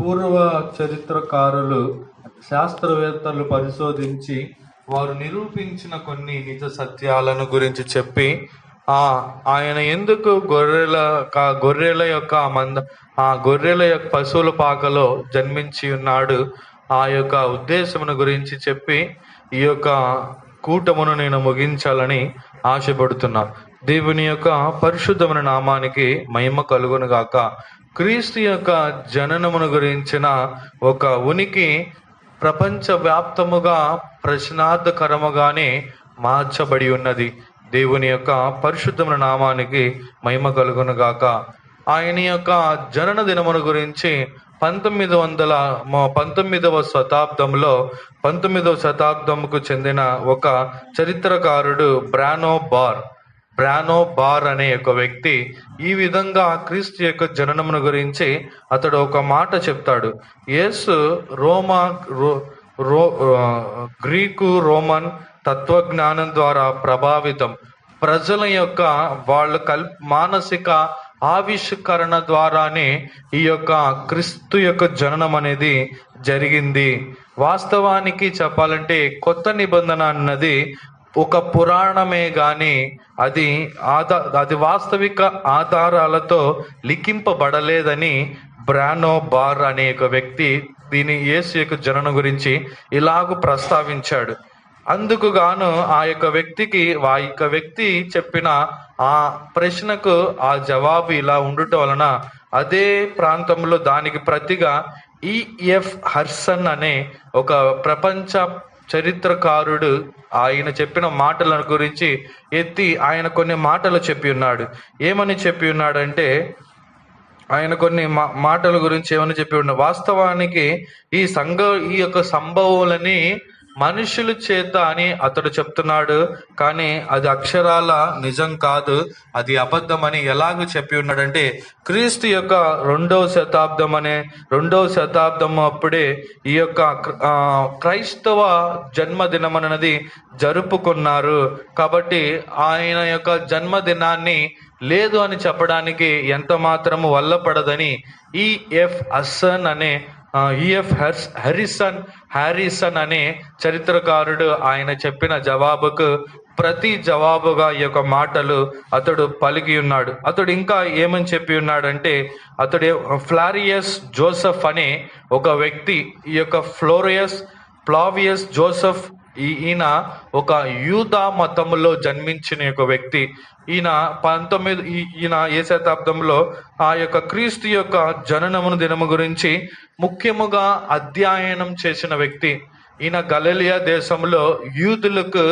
పూర్వ చరిత్రకారులు, శాస్త్రవేత్తలు పరిశోధించి వారు నిరూపించిన కొన్ని నిజ సత్యాలను గురించి చెప్పి ఆయన ఎందుకు గొర్రెల యొక్క పశువుల పాకలో జన్మించి ఉన్నాడు, ఆ యొక్క ఉద్దేశమును గురించి చెప్పి ఈ యొక్క కూటమును నేను ముగించాలని ఆశపడుతున్నా. దేవుని యొక్క పరిశుద్ధమైన నామానికి మహిమ కలుగును గాక. క్రీస్తు యొక్క జననమును గురించిన ఒక ఉనికి ప్రపంచవ్యాప్తముగా ప్రశ్నార్థకరముగానే మార్చబడి ఉన్నది. దేవుని యొక్క పరిశుద్ధమైన నామానికి మహిమ కలుగును గాక. ఆయన యొక్క జనన దినమును గురించి 19వ శతాబ్దంకు చెందిన ఒక చరిత్రకారుడు బ్రానో బార్ అనే ఒక వ్యక్తి ఈ విధంగా క్రీస్తు యొక్క జననమును గురించి అతడు ఒక మాట చెప్తాడు. యేసు గ్రీకు రోమన్ తత్వజ్ఞానం ద్వారా ప్రభావితం, ప్రజల యొక్క వాళ్ళ మానసిక ఆవిష్కరణ ద్వారానే ఈ యొక్క క్రీస్తు యొక్క జననం అనేది జరిగింది. వాస్తవానికి చెప్పాలంటే కొత్త నిబంధన అన్నది ఒక పురాణమే గాని అది వాస్తవిక ఆధారాలతో లిఖింపబడలేదని బ్రానో బార్ అనే ఒక వ్యక్తి యేసు యొక్క జననం గురించి ఇలాగ ప్రస్తావించాడు. అందుకు గాను ఆ యొక్క వ్యక్తి చెప్పిన ఆ ప్రశ్నకు ఆ జవాబు ఇలా ఉండటం వలన అదే ప్రాంతంలో దానికి ప్రతిగా ఈఎఫ్ హర్సన్ అనే ఒక ప్రపంచ చరిత్రకారుడు ఆయన చెప్పిన మాటల గురించి ఎత్తి ఆయన కొన్ని మాటలు చెప్పి ఉన్నాడు. ఏమని చెప్పి ఉన్నాడంటే, ఆయన కొన్ని మాటల గురించి ఏమని చెప్పి ఉన్నాడు. వాస్తవానికి ఈ యొక్క సంభవాలని మనుషుల చేత అని అతడు చెప్తున్నాడు, కానీ అది అక్షరాల నిజం కాదు, అది అబద్ధం అని ఎలాగ చెప్పి ఉన్నాడంటే, క్రీస్తు యొక్క 2వ శతాబ్దం అప్పుడే ఈ యొక్క క్రైస్తవ జన్మదినం అనేది జరుపుకున్నారు. కాబట్టి ఆయన యొక్క జన్మదినాన్ని లేదు అని చెప్పడానికి ఎంత మాత్రము వల్లపడదని ఈఎఫ్ హ్యారిసన్ అనే చరిత్రకారుడు ఆయన చెప్పిన జవాబుకు ప్రతి జవాబుగా ఈ యొక్క మాటలు అతడు పలికి ఉన్నాడు. అతడు ఇంకా ఏమని చెప్పి ఉన్నాడంటే, అతడు ఫ్లావియస్ జోసెఫ్ అనే ఒక వ్యక్తి, ఈ యొక్క ఫ్లావియస్ జోసెఫ్ ఈయన ఒక యూదా మతంలో జన్మించిన ఒక వ్యక్తి. ఈయన ఏ శతాబ్దంలో ఆ యొక్క క్రీస్తు యొక్క జననమును దినము గురించి ముఖ్యముగా అధ్యయనం చేసిన వ్యక్తి. ఈయన గలిలయ దేశంలో యూదులకు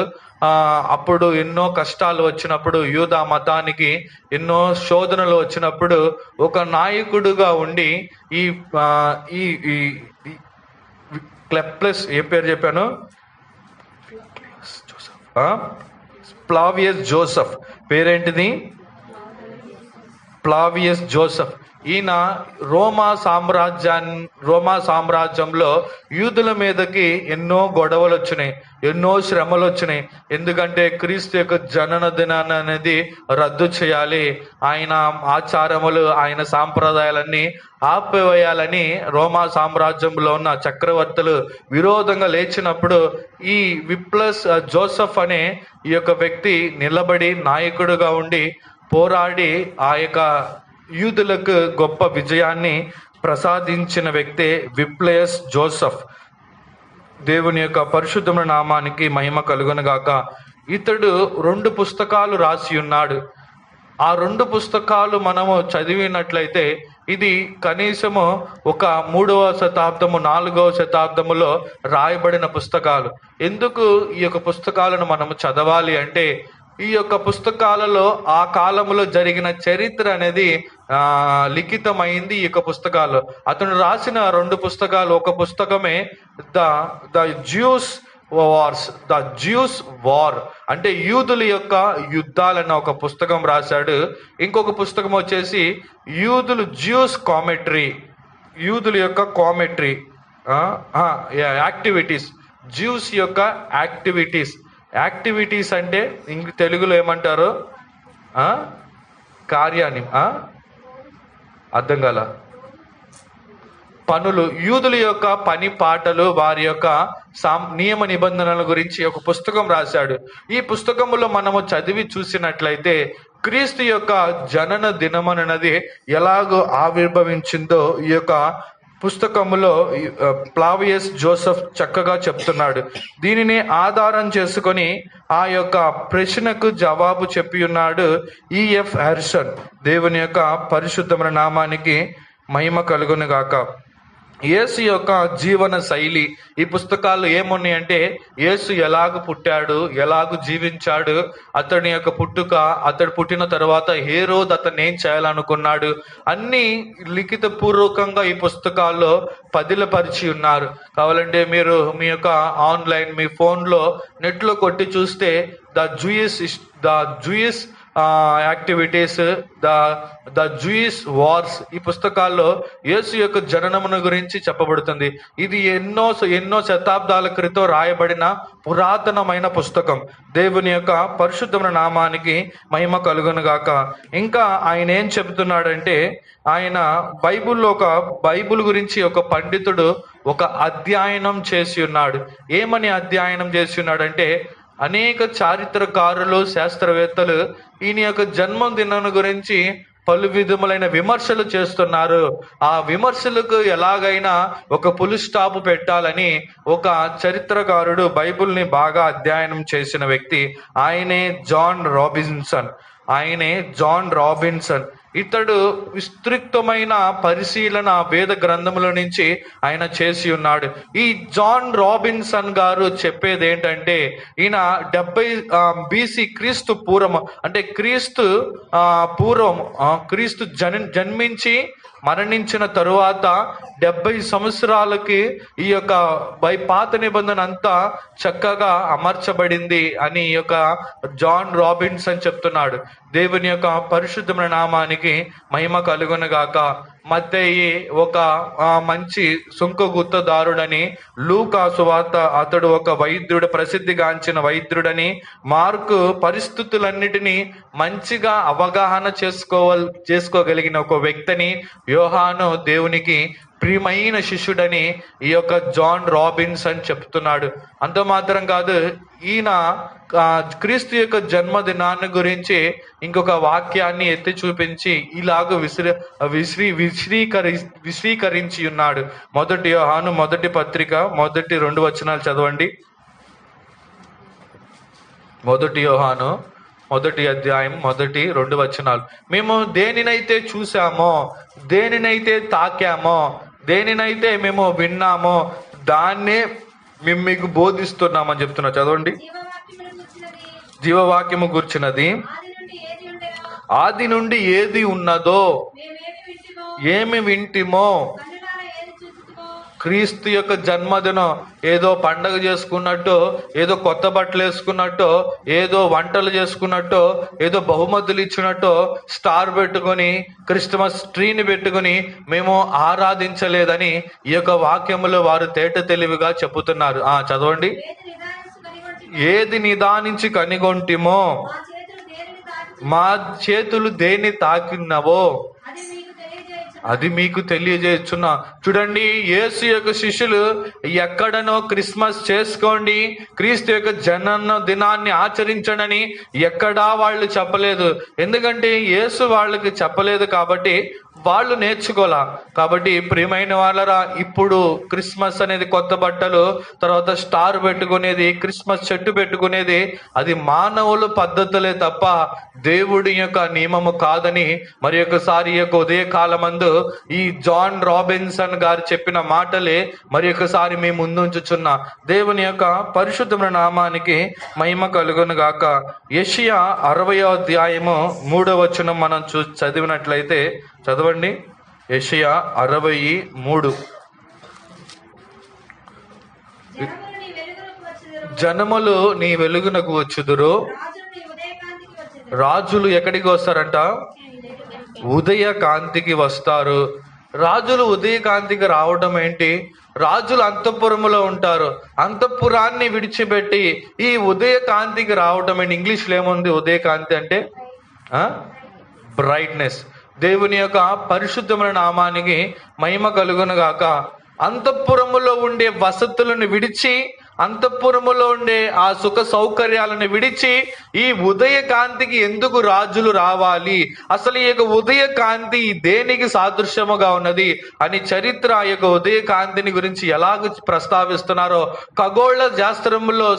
అప్పుడు ఎన్నో కష్టాలు వచ్చినప్పుడు, యూదా మతానికి ఎన్నో శోధనలు వచ్చినప్పుడు ఒక నాయకుడుగా ఉండి ఈ క్లెప్లస్ ఏ పేరు చెప్పాను, ఫ్లావియస్ జోసెఫ్ పేరేంటిది? Flavius Joseph. ఈయన రోమా సామ్రాజ్యంలో యూదుల మీదకి ఎన్నో గొడవలు వచ్చినాయి, ఎన్నో శ్రమలు వచ్చినాయి. ఎందుకంటే క్రీస్తు యొక్క జనన దినాన్ని అనేది రద్దు చేయాలి, ఆయన ఆచారములు ఆయన సాంప్రదాయాలన్నీ ఆపివేయాలని రోమా సామ్రాజ్యంలో ఉన్న చక్రవర్తులు విరోధంగా లేచినప్పుడు ఈ జోసెఫ్ అనే ఈ యొక్క వ్యక్తి నిలబడి నాయకుడుగా ఉండి పోరాడి ఆ యొక్క యూదులకు గొప్ప విజయాన్ని ప్రసాదించిన వ్యక్తే విప్లయస్ జోసెఫ్. దేవుని యొక్క పరిశుద్ధమైన నామానికి మహిమ కలుగునుగాక. ఇతడు 2 పుస్తకాలు రాసి ఉన్నాడు. ఆ 2 పుస్తకాలు మనము చదివినట్లయితే ఇది కనీసము ఒక 3వ శతాబ్దము 4వ శతాబ్దములో రాయబడిన పుస్తకాలు. ఎందుకు ఈ యొక్క పుస్తకాలను మనము చదవాలి అంటే, ఈ యొక్క పుస్తకాలలో ఆ కాలంలో జరిగిన చరిత్ర అనేది లిఖితమైంది ఈ యొక్క పుస్తకాలు. అతను రాసిన 2 పుస్తకాలు, ఒక పుస్తకమే ద జ్యూస్ వార్ అంటే యూదుల యొక్క యుద్ధాలన్న ఒక పుస్తకం రాశాడు. ఇంకొక పుస్తకం వచ్చేసి యూదుల యొక్క కామెట్రీ యాక్టివిటీస్, జ్యూస్ యొక్క యాక్టివిటీస్ అంటే తెలుగులో ఏమంటారు? కార్యాన్ని అర్థం కాల పనులు, యూదుల యొక్క పని పాటలు, వారి యొక్క నియమ నిబంధనల గురించి ఒక పుస్తకం రాశాడు. ఈ పుస్తకంలో మనము చదివి చూసినట్లయితే క్రీస్తు యొక్క జనన దినమన్నది ఎలాగో ఆవిర్భవించిందో ఈ యొక్క పుస్తకములో ఫ్లావియస్ జోసెఫ్ చక్కగా చెప్తున్నాడు. దీనిని ఆధారం చేసుకొని ఆ యొక్క ప్రశ్నకు జవాబు చెప్పి ఉన్నాడు ఈఎఫ్ హారిసన్. దేవుని యొక్క పరిశుద్ధమైన నామానికి మహిమ కలుగును గాక. యేసు యొక్క జీవన శైలి ఈ పుస్తకాలు ఏమున్నాయంటే, యేసు ఎలాగ పుట్టాడు, ఎలాగ జీవించాడు, అతని యొక్క పుట్టుక, అతడు పుట్టిన తర్వాత హేరోదు అతన్ని ఏం చేయాలనుకున్నాడు, అన్నీ లిఖిత పూర్వకంగా ఈ పుస్తకాల్లో పదిలపరిచి ఉన్నారు. కావాలంటే మీరు మీ యొక్క ఆన్లైన్, మీ ఫోన్లో నెట్లో కొట్టి చూస్తే the Jewish activities, the Jewish wars, ఈ పుస్తకాల్లో యేసు యొక్క జననమును గురించి చెప్పబడుతుంది. ఇది ఎన్నో శతాబ్దాల క్రితం రాయబడిన పురాతనమైన పుస్తకం. దేవుని యొక్క పరిశుద్ధమైన నామానికి మహిమ కలుగును గాక. ఇంకా ఆయన ఏం చెబుతున్నాడంటే, ఆయన బైబుల్ గురించి ఒక పండితుడు ఒక అధ్యయనం చేసి ఉన్నాడు. ఏమని అధ్యయనం చేసి ఉన్నాడంటే, అనేక చారిత్రకారులు, శాస్త్రవేత్తలు ఈయన యొక్క జన్మదినం గురించి పలు విధములైన విమర్శలు చేస్తున్నారు. ఆ విమర్శలకు ఎలాగైనా ఒక పులి స్టాప్ పెట్టాలని ఒక చరిత్రకారుడు బైబిల్ని బాగా అధ్యయనం చేసిన వ్యక్తి ఆయనే జాన్ రాబిన్సన్. ఇతడు విస్తృతమైన పరిశీలన వేద గ్రంథముల నుంచి ఆయన చేసి ఉన్నాడు. ఈ జాన్ రాబిన్సన్ గారు చెప్పేది ఏంటంటే, ఈయన 70 BC క్రీస్తు పూర్వం, అంటే క్రీస్తు జన్మించి మరణించిన తరువాత 70 సంవత్సరాలకి ఈ యొక్క పాత నిబంధన అంతా చక్కగా అమర్చబడింది అని ఈ యొక్క జాన్ రాబిన్సన్ చెప్తున్నాడు. దేవుని యొక్క పరిశుద్ధమైన నామానికి మహిమ కలుగును గాక. మత్తయి ఒక మంచి సుంక గుత్తదారుడని, లూకా సువార్త అతడు ఒక వైద్యుడు, ప్రసిద్ధిగాంచిన వైద్యుడని, మార్కు పరిస్థితులన్నిటినీ మంచిగా అవగాహన చేసుకోగలిగిన ఒక వ్యక్తిని, యోహాను దేవునికి ప్రియమైన శిష్యుడని ఈ యొక్క జాన్ రాబిన్సన్ చెప్తున్నాడు. అంత మాత్రం కాదు, ఈయన క్రీస్తు యొక్క జన్మదినాన్ని గురించి ఇంకొక వాక్యాన్ని ఎత్తి చూపించి ఇలాగ విశ్రీకరించి ఉన్నాడు. 1 యోహాను 1 పత్రిక 2 వచనాలు చదవండి. 1 యోహాను 1 అధ్యాయం 2 వచనాలు. మేము దేనినైతే చూసామో, దేనినైతే తాకామో, దేనినైతే మేము విన్నామో దాన్నే మేము మీకు బోధిస్తున్నామని చెప్తున్నా. చదవండి. జీవవాక్యము గుర్చినది ఆది నుండి ఏది ఉన్నదో, ఏమి వింటిమో. క్రీస్తు యొక్క జన్మదినం ఏదో పండగ చేసుకున్నట్టు, ఏదో కొత్త బట్టలు వేసుకున్నట్టు, ఏదో వంటలు చేసుకున్నట్టు, ఏదో బహుమతులు ఇచ్చినట్టు స్టార్ పెట్టుకొని, క్రిస్మస్ ట్రీని పెట్టుకుని మేము ఆరాధించలేదని ఈ యొక్క వాక్యములో వారు తేట తెలివిగా చెబుతున్నారు. చదవండి. ఏది నిదానించి కనిగొంటిమో, మా చేతులు దేన్ని తాకినవో అది మీకు తెలియజేస్తున్నా. చూడండి, యేసు యొక్క శిష్యులు ఎక్కడనో క్రిస్మస్ చేసుకోండి, క్రీస్తు యొక్క జనన దినాన్ని ఆచరించడని ఎక్కడా వాళ్ళు చెప్పలేదు. ఎందుకంటే యేసు వాళ్ళకి చెప్పలేదు కాబట్టి వాళ్ళు నేర్చుకోలా. కాబట్టి ప్రియమైన వాళ్ళరా, ఇప్పుడు క్రిస్మస్ అనేది కొత్త బట్టలు, తర్వాత స్టార్ పెట్టుకునేది, క్రిస్మస్ చెట్టు పెట్టుకునేది అది మానవుల పద్ధతులే తప్ప దేవుడి యొక్క నియమము కాదని మరి ఒకసారి ఈ యొక్క ఉదయకాలమందు ఈ జాన్ రాబిన్సన్ గారు చెప్పిన మాటలే మరి ఒకసారి మీ ముందుంచుచున్న. దేవుని యొక్క పరిశుద్ధమైన నామానికి మహిమ కలుగును గాక. యెషయా 60వ అధ్యాయము 3వ వచనం మనం చదివినట్లయితే చదవండి. యెషయా 63. జనములు నీ వెలుగునకు వచ్చుదురు, రాజులు ఎక్కడికి వస్తారంట? ఉదయ కాంతికి వస్తారు. రాజులు ఉదయ కాంతికి రావడం ఏంటి? రాజులు అంతఃపురములో ఉంటారు, అంతఃపురాన్ని విడిచిపెట్టి ఈ ఉదయ కాంతికి రావడం ఏంటి? ఇంగ్లీష్లో ఏముంది ఉదయ కాంతి అంటే? బ్రైట్నెస్. దేవుని యొక్క పరిశుద్ధమైన నామానికి మహిమ కలుగును గాక. అంతఃపురములో ఉండే వసతులను విడిచి, అంతఃపురములో ఉండే ఆ సుఖ సౌకర్యాలను విడిచి ఈ ఉదయ కాంతికి ఎందుకు రాజులు రావాలి, అసలు ఈ యొక్క ఉదయ కాంతి దేనికి సాదృశ్యముగా ఉన్నది అని చరిత్ర ఆ యొక్క ఉదయ కాంతిని గురించి ఎలాగ ప్రస్తావిస్తున్నారో ఖగోళ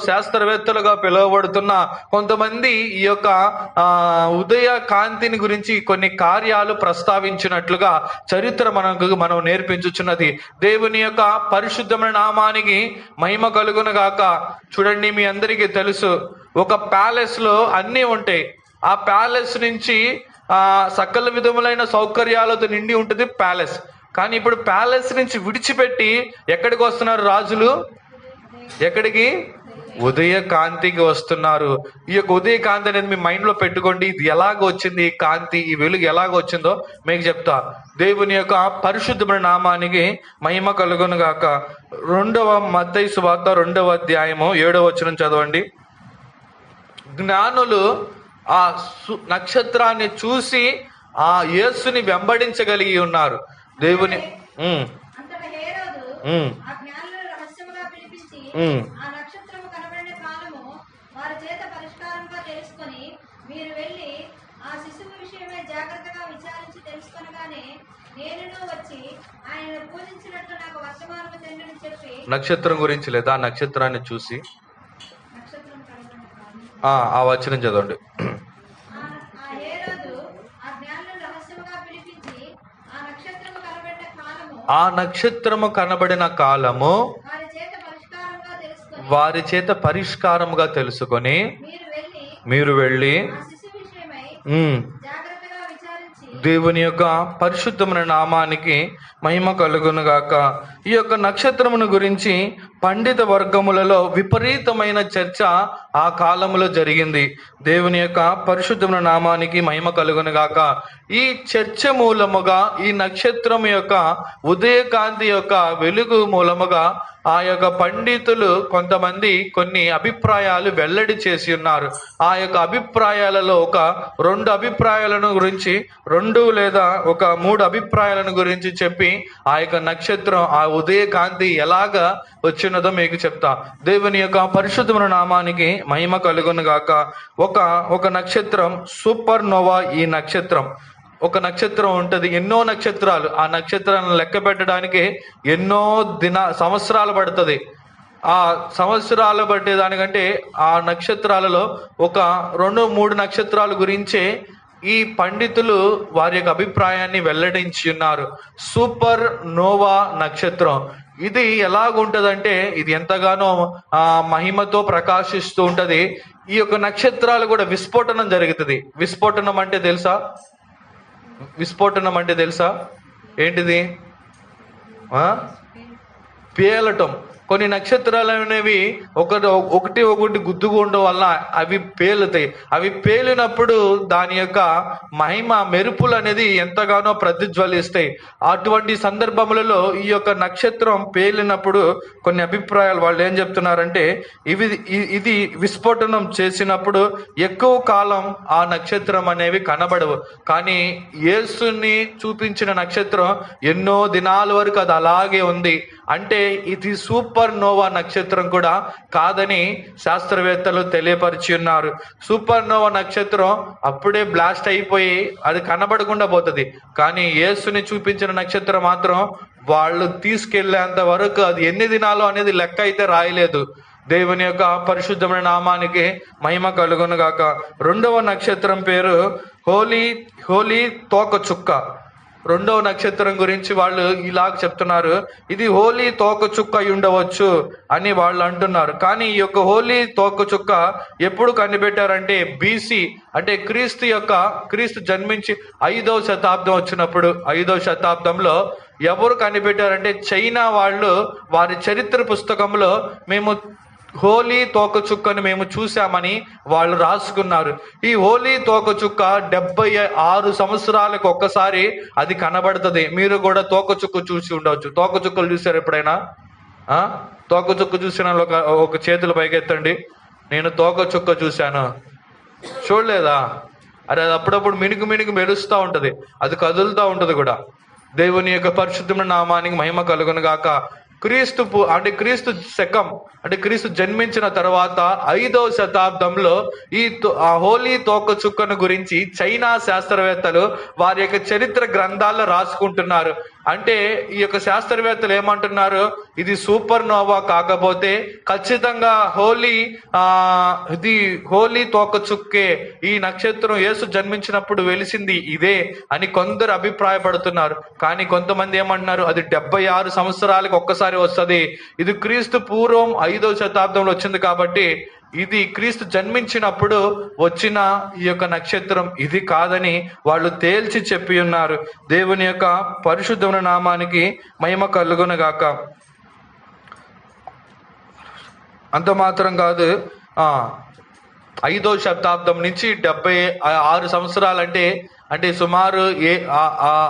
శాస్త్రవేత్తలుగా పిలువబడుతున్న కొంతమంది ఈ యొక్క ఉదయ కాంతిని గురించి కొన్ని కార్యాలు ప్రస్తావించినట్లుగా చరిత్ర మనం నేర్పించుచున్నది. దేవుని యొక్క పరిశుద్ధమైన నామానికి మహిమ కలుగును గాక. చూడండి, మీ అందరికీ తెలుసు, ఒక ప్యాలెస్ లో అన్నీ ఉంటాయి. ఆ ప్యాలెస్ నుంచి సకల విధములైన సౌకర్యాలతో నిండి ఉంటుంది ప్యాలెస్. కానీ ఇప్పుడు ప్యాలెస్ నుంచి విడిచిపెట్టి ఎక్కడికి వస్తున్నారు రాజులు? ఎక్కడికి? ఉదయ కాంతికి వస్తున్నారు. ఈ యొక్క ఉదయ కాంతి అనేది మీ మైండ్ లో పెట్టుకోండి. ఇది ఎలాగ వచ్చింది, ఈ కాంతి, ఈ వెలుగు ఎలాగ వచ్చిందో మీకు చెప్తా. దేవుని యొక్క పరిశుద్ధమైన నామానికి మహిమ కలుగును గాక. 2వ మత్తయి సువార్త 2వ అధ్యాయము 7వ వచనం చదవండి. జ్ఞానులు ఆ నక్షత్రాన్ని చూసి ఆ యేసుని వెంబడించగలిగి ఉన్నారు. దేవుని నక్షత్రం గురించి లేదా నక్షత్రాన్ని చూసి ఆ వచనం చదవండి. ఆ నక్షత్రము కనబడిన కాలము వారి చేత పరిష్కారముగా తెలుసుకొని మీరు వెళ్ళి దేవుని యొక్క పరిశుద్ధమైన నామానికి మహిమ కలుగును గాక. ఈ యొక్క నక్షత్రమును గురించి పండిత వర్గములలో విపరీతమైన చర్చ ఆ కాలంలో జరిగింది. దేవుని యొక్క పరిశుద్ధమైన నామానికి మహిమ కలుగును గాక. ఈ చర్చ మూలముగా, ఈ నక్షత్రం యొక్క ఉదయకాంతి యొక్క వెలుగు మూలముగా ఆ యొక్క పండితులు కొంతమంది కొన్ని అభిప్రాయాలు వెల్లడి చేసి ఉన్నారు. ఆ యొక్క అభిప్రాయాలలో ఒక 2 అభిప్రాయాలను గురించి, 2 లేదా ఒక 3 అభిప్రాయాలను గురించి చెప్పి ఆ యొక్క నక్షత్రం, ఆ ఉదయ కాంతి ఎలాగా వచ్చినదో మీకు చెప్తా. దేవుని యొక్క పరిశుద్ధమైన నామానికి మహిమ కలుగును గాక. ఒక నక్షత్రం సూపర్ నోవా. ఈ నక్షత్రం, ఒక నక్షత్రం ఉంటుంది, ఎన్నో నక్షత్రాలు. ఆ నక్షత్రాలను లెక్క పెట్టడానికి ఎన్నో సంవత్సరాలు పడుతుంది. ఆ సంవత్సరాలు పట్టేదానికంటే ఆ నక్షత్రాలలో ఒక 2-3 నక్షత్రాల గురించే ఈ పండితులు వారి యొక్క అభిప్రాయాన్ని వెల్లడించి ఉన్నారు. సూపర్ నోవా నక్షత్రం ఇది ఎలాగుంటదంటే, ఇది ఎంతగానో మహిమతో ప్రకాశిస్తూ ఉంటది. ఈ యొక్క నక్షత్రాలు కూడా విస్ఫోటనం జరుగుతుంది. విస్ఫోటనం అంటే తెలుసా? విస్ఫోటనం అంటే తెలుసా? ఏంటిది? పేలటం. కొన్ని నక్షత్రాలు అనేవి ఒకటి గుద్దుగా ఉండడం వల్ల అవి పేలుతాయి. అవి పేలినప్పుడు దాని యొక్క మహిమ, మెరుపులు అనేది ఎంతగానో ప్రతిజ్వలిస్తాయి. అటువంటి సందర్భములలో ఈ యొక్క నక్షత్రం పేలినప్పుడు కొన్ని అభిప్రాయాలు వాళ్ళు ఏం చెప్తున్నారంటే, ఇది విస్ఫోటనం చేసినప్పుడు ఎక్కువ కాలం ఆ నక్షత్రం అనేవి కనబడవు. కానీ యేసుని చూపించిన నక్షత్రం ఎన్నో దినాల వరకు అది అలాగే ఉంది. అంటే ఇది సూపర్ నోవా నక్షత్రం కూడా కాదని శాస్త్రవేత్తలు తెలియపరిచి ఉన్నారు. సూపర్ నోవా నక్షత్రం అప్పుడే బ్లాస్ట్ అయిపోయి అది కనబడకుండా పోతుంది. కానీ యేసుని చూపించిన నక్షత్రం మాత్రం వాళ్ళు తీసుకెళ్లేంత వరకు అది ఎన్ని దినాలు అనేది లెక్క అయితే రాయలేదు. దేవుని యొక్క పరిశుద్ధమైన నామానికి మహిమ కలుగును గాక. 2వ నక్షత్రం పేరు హోలీ తోకచుక్క. 2వ నక్షత్రం గురించి వాళ్ళు ఇలాగ చెప్తున్నారు, ఇది హోలీ తోకచుక్క అయి ఉండవచ్చు అని వాళ్ళు అంటున్నారు. కానీ ఈ యొక్క హోలీ తోకచుక్క ఎప్పుడు కనిపెట్టారంటే BC, అంటే క్రీస్తు జన్మించి 5వ శతాబ్దం వచ్చినప్పుడు, 5వ శతాబ్దంలో ఎవరు కనిపెట్టారంటే చైనా వాళ్ళు వారి చరిత్ర పుస్తకంలో మేము హోలీ తోకచుక్కను మేము చూసామని వాళ్ళు రాసుకున్నారు. ఈ హోలీ తోకచుక్క 76 సంవత్సరాలకు ఒక్కసారి అది కనబడుతుంది. మీరు కూడా తోకచుక్క చూసి ఉండవచ్చు. తోకచుక్కలు చూసారు ఎప్పుడైనా? తోకచుక్క చూసిన ఒక చేతులు పైకెత్తండి. నేను తోకచుక్క చూశాను. చూడలేదా? అది అప్పుడప్పుడు మినుకు మినుకు మెరుస్తూ ఉంటది, అది కదులుతూ ఉంటది కూడా. దేవుని యొక్క పరిశుద్ధమైన నామానికి మహిమ కలుగును గాక. క్రీస్తు శకం అంటే క్రీస్తు జన్మించిన తర్వాత 5వ శతాబ్దంలో ఆ హోలీ తోక చుక్కను గురించి చైనా శాస్త్రవేత్తలు వారి యొక్క చరిత్ర గ్రంథాల్లో రాసుకుంటున్నారు. అంటే ఈ యొక్క శాస్త్రవేత్తలు ఏమంటున్నారు, ఇది సూపర్ నోవా కాకపోతే ఖచ్చితంగా హోలీ తోక చుక్కే, ఈ నక్షత్రం యేసు జన్మించినప్పుడు వెలిసింది ఇదే అని కొందరు అభిప్రాయపడుతున్నారు. కానీ కొంతమంది ఏమంటున్నారు, అది 76 సంవత్సరాలకు ఒక్కసారి వస్తుంది, ఇది క్రీస్తు పూర్వం 5వ శతాబ్దంలో వచ్చింది కాబట్టి ఇది క్రీస్తు జన్మించినప్పుడు వచ్చిన ఈ యొక్క నక్షత్రం ఇది కాదని వాళ్ళు తేల్చి చెప్పి ఉన్నారు. దేవుని యొక్క పరిశుద్ధమైన నామానికి మహిమ కలుగునగాక. అంత మాత్రం కాదు, 5వ శతాబ్దం నుంచి 76 సంవత్సరాలు అంటే సుమారు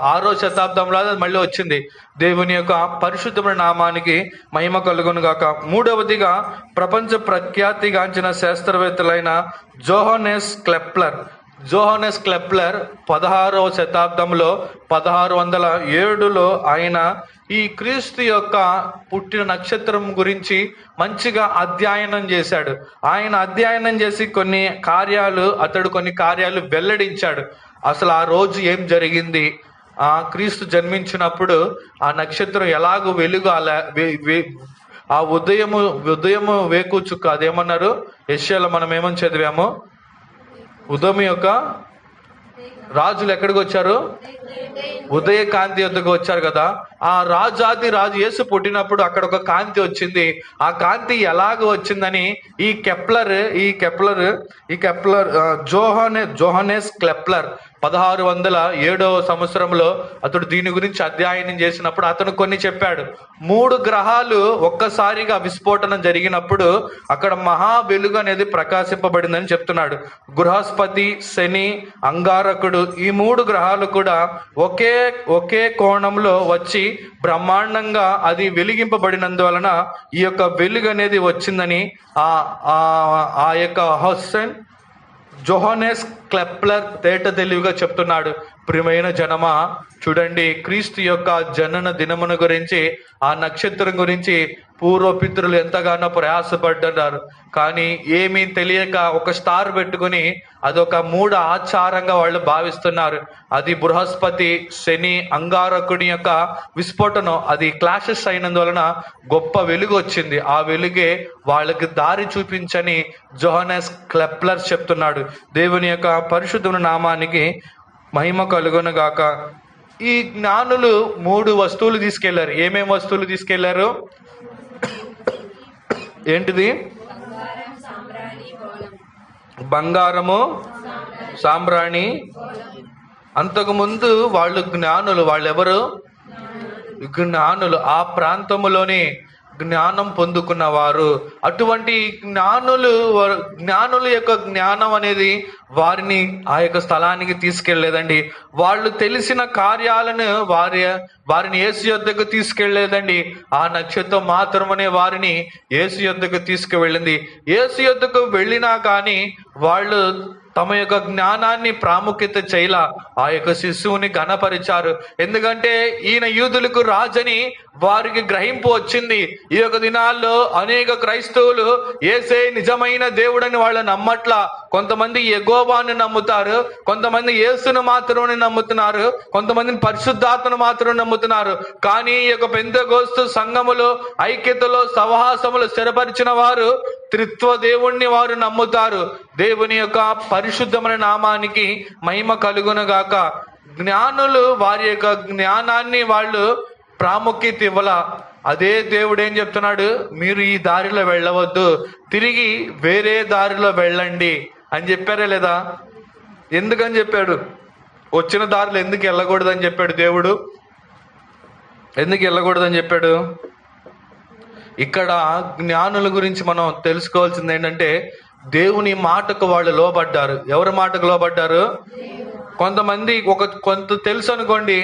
6వ శతాబ్దంలో మళ్ళీ వచ్చింది. దేవుని యొక్క పరిశుద్ధమైన నామానికి మహిమ కలుగును గాక. 3వదిగా ప్రపంచ ప్రఖ్యాతిగాంచిన శాస్త్రవేత్తలైన జోహనెస్ క్లెప్లర్ 16వ శతాబ్దంలో 1607లో ఆయన ఈ క్రీస్తు యొక్క పుట్టిన నక్షత్రం గురించి మంచిగా అధ్యయనం చేశాడు. ఆయన అధ్యయనం చేసి కొన్ని కార్యాలు వెల్లడించాడు. అసలు ఆ రోజు ఏం జరిగింది, ఆ క్రీస్తు జన్మించినప్పుడు ఆ నక్షత్రం ఎలాగో వెలుగు ఆ ఉదయము వేకూచుక్క, అదేమన్నారు యెషయాలో మనం ఏమని చదివాము, ఉదయం యొక్క రాజులు ఎక్కడికి వచ్చారు, ఉదయ కాంతి వద్దకు వచ్చారు కదా. ఆ రాజు యేసు పుట్టినప్పుడు అక్కడ ఒక కాంతి వచ్చింది. ఆ కాంతి ఎలాగ వచ్చిందని ఈ జోహనెస్ క్లెప్లర్ 1607వ సంవత్సరంలో అతడు దీని గురించి అధ్యయనం చేసినప్పుడు అతను కొన్ని చెప్పాడు. 3 గ్రహాలు ఒక్కసారిగా విస్ఫోటనం జరిగినప్పుడు అక్కడ మహా వెలుగు అనేది ప్రకాశింపబడిందని చెప్తున్నాడు. బృహస్పతి, శని, అంగారకుడు ఈ 3 గ్రహాలు కూడా ఒకే కోణంలో వచ్చి బ్రహ్మాండంగా అది వెలిగింపబడినందువలన ఈ యొక్క వెలుగు అనేది వచ్చిందని ఆ యొక్క జోహనెస్ క్లెప్లర్ తేట తెలివిగా చెప్తున్నాడు. ప్రియమైన జనమా, చూడండి, క్రీస్తు యొక్క జనన దినమును గురించి, ఆ నక్షత్రం గురించి పూర్వపితరులు ఎంతగానో ప్రయాసపడ్డారు. కానీ ఏమీ తెలియక ఒక స్టార్ పెట్టుకుని అదొక మూఢ ఆచారంగా వాళ్ళు భావిస్తున్నారు. అది బృహస్పతి, శని, అంగారకుడి యొక్క విస్ఫోటనం, అది క్లాషెస్ అయినందువలన గొప్ప వెలుగు వచ్చింది. ఆ వెలుగే వాళ్ళకి దారి చూపించని జోహనెస్ క్లెప్లర్ చెప్తున్నాడు. దేవుని యొక్క పరిశుద్ధమైన నామానికి మహిమ కలుగును గాక. ఈ జ్ఞానులు 3 వస్తువులు తీసుకెళ్లారు. ఏమేం వస్తువులు తీసుకెళ్లారు? ఏంటిది? బంగారము, సాంబ్రాణి. అంతకుముందు వాళ్ళెవరు? జ్ఞానులు, ఆ ప్రాంతములోని జ్ఞానం పొందుకున్నవారు. అటువంటి జ్ఞానుల యొక్క జ్ఞానం అనేది వారిని ఆ యొక్క స్థలానికి తీసుకెళ్లేదండి. వాళ్ళు తెలిసిన కార్యాలను వారిని యేసు యొద్దకు తీసుకెళ్లేదండి. ఆ నక్షత్రం మాత్రమే వారిని యేసు యొద్దకు తీసుకువెళ్ళింది. యేసు యొద్దకు వెళ్ళినా కానీ వాళ్ళు తమ యొక్క జ్ఞానాన్ని ప్రాముఖ్యత చేయలా, ఆ యొక్క శిశువుని ఘనపరిచారు. ఎందుకంటే ఈయన యూదులకు రాజని వారికి గ్రహింపు వచ్చింది. ఈ యొక్క దినాల్లో అనేక క్రైస్తవులు యేసే నిజమైన దేవుడని వాళ్ళు నమ్మట్లా. కొంతమంది యెహోవాను నమ్ముతారు, కొంతమంది యేసును మాత్రమే నమ్ముతున్నారు, కొంతమందిని పరిశుద్ధాత్మను మాత్రం నమ్ముతున్నారు. కానీ ఈ యొక్క పెంతెకోస్తు సంఘములో, ఐక్యతలో, సహవాసములు స్థిరపరిచిన వారు త్రిత్వ దేవుణ్ణి వారు నమ్ముతారు. దేవుని యొక్క పరిశుద్ధమైన నామానికి మహిమ కలుగునగాక. జ్ఞానులు వారి యొక్క జ్ఞానాన్ని వాళ్ళు ప్రాముఖ్యత ఇవ్వాల. అదే దేవుడు ఏం చెప్తున్నాడు, మీరు ఈ దారిలో వెళ్ళవద్దు, తిరిగి వేరే దారిలో వెళ్ళండి అని చెప్పారా లేదా? ఎందుకని చెప్పాడు? వచ్చిన దారిలో ఎందుకు వెళ్ళకూడదని చెప్పాడు దేవుడు? ఎందుకు వెళ్ళకూడదని చెప్పాడు? ఇక్కడ జ్ఞానుల గురించి మనం తెలుసుకోవాల్సింది ఏంటంటే, దేవుని మాటకు వాళ్ళు లోబడ్డారు. ఎవరి మాటకు లోబడ్డారు? కొంతమంది కొంత తెలుసు అనుకోండి,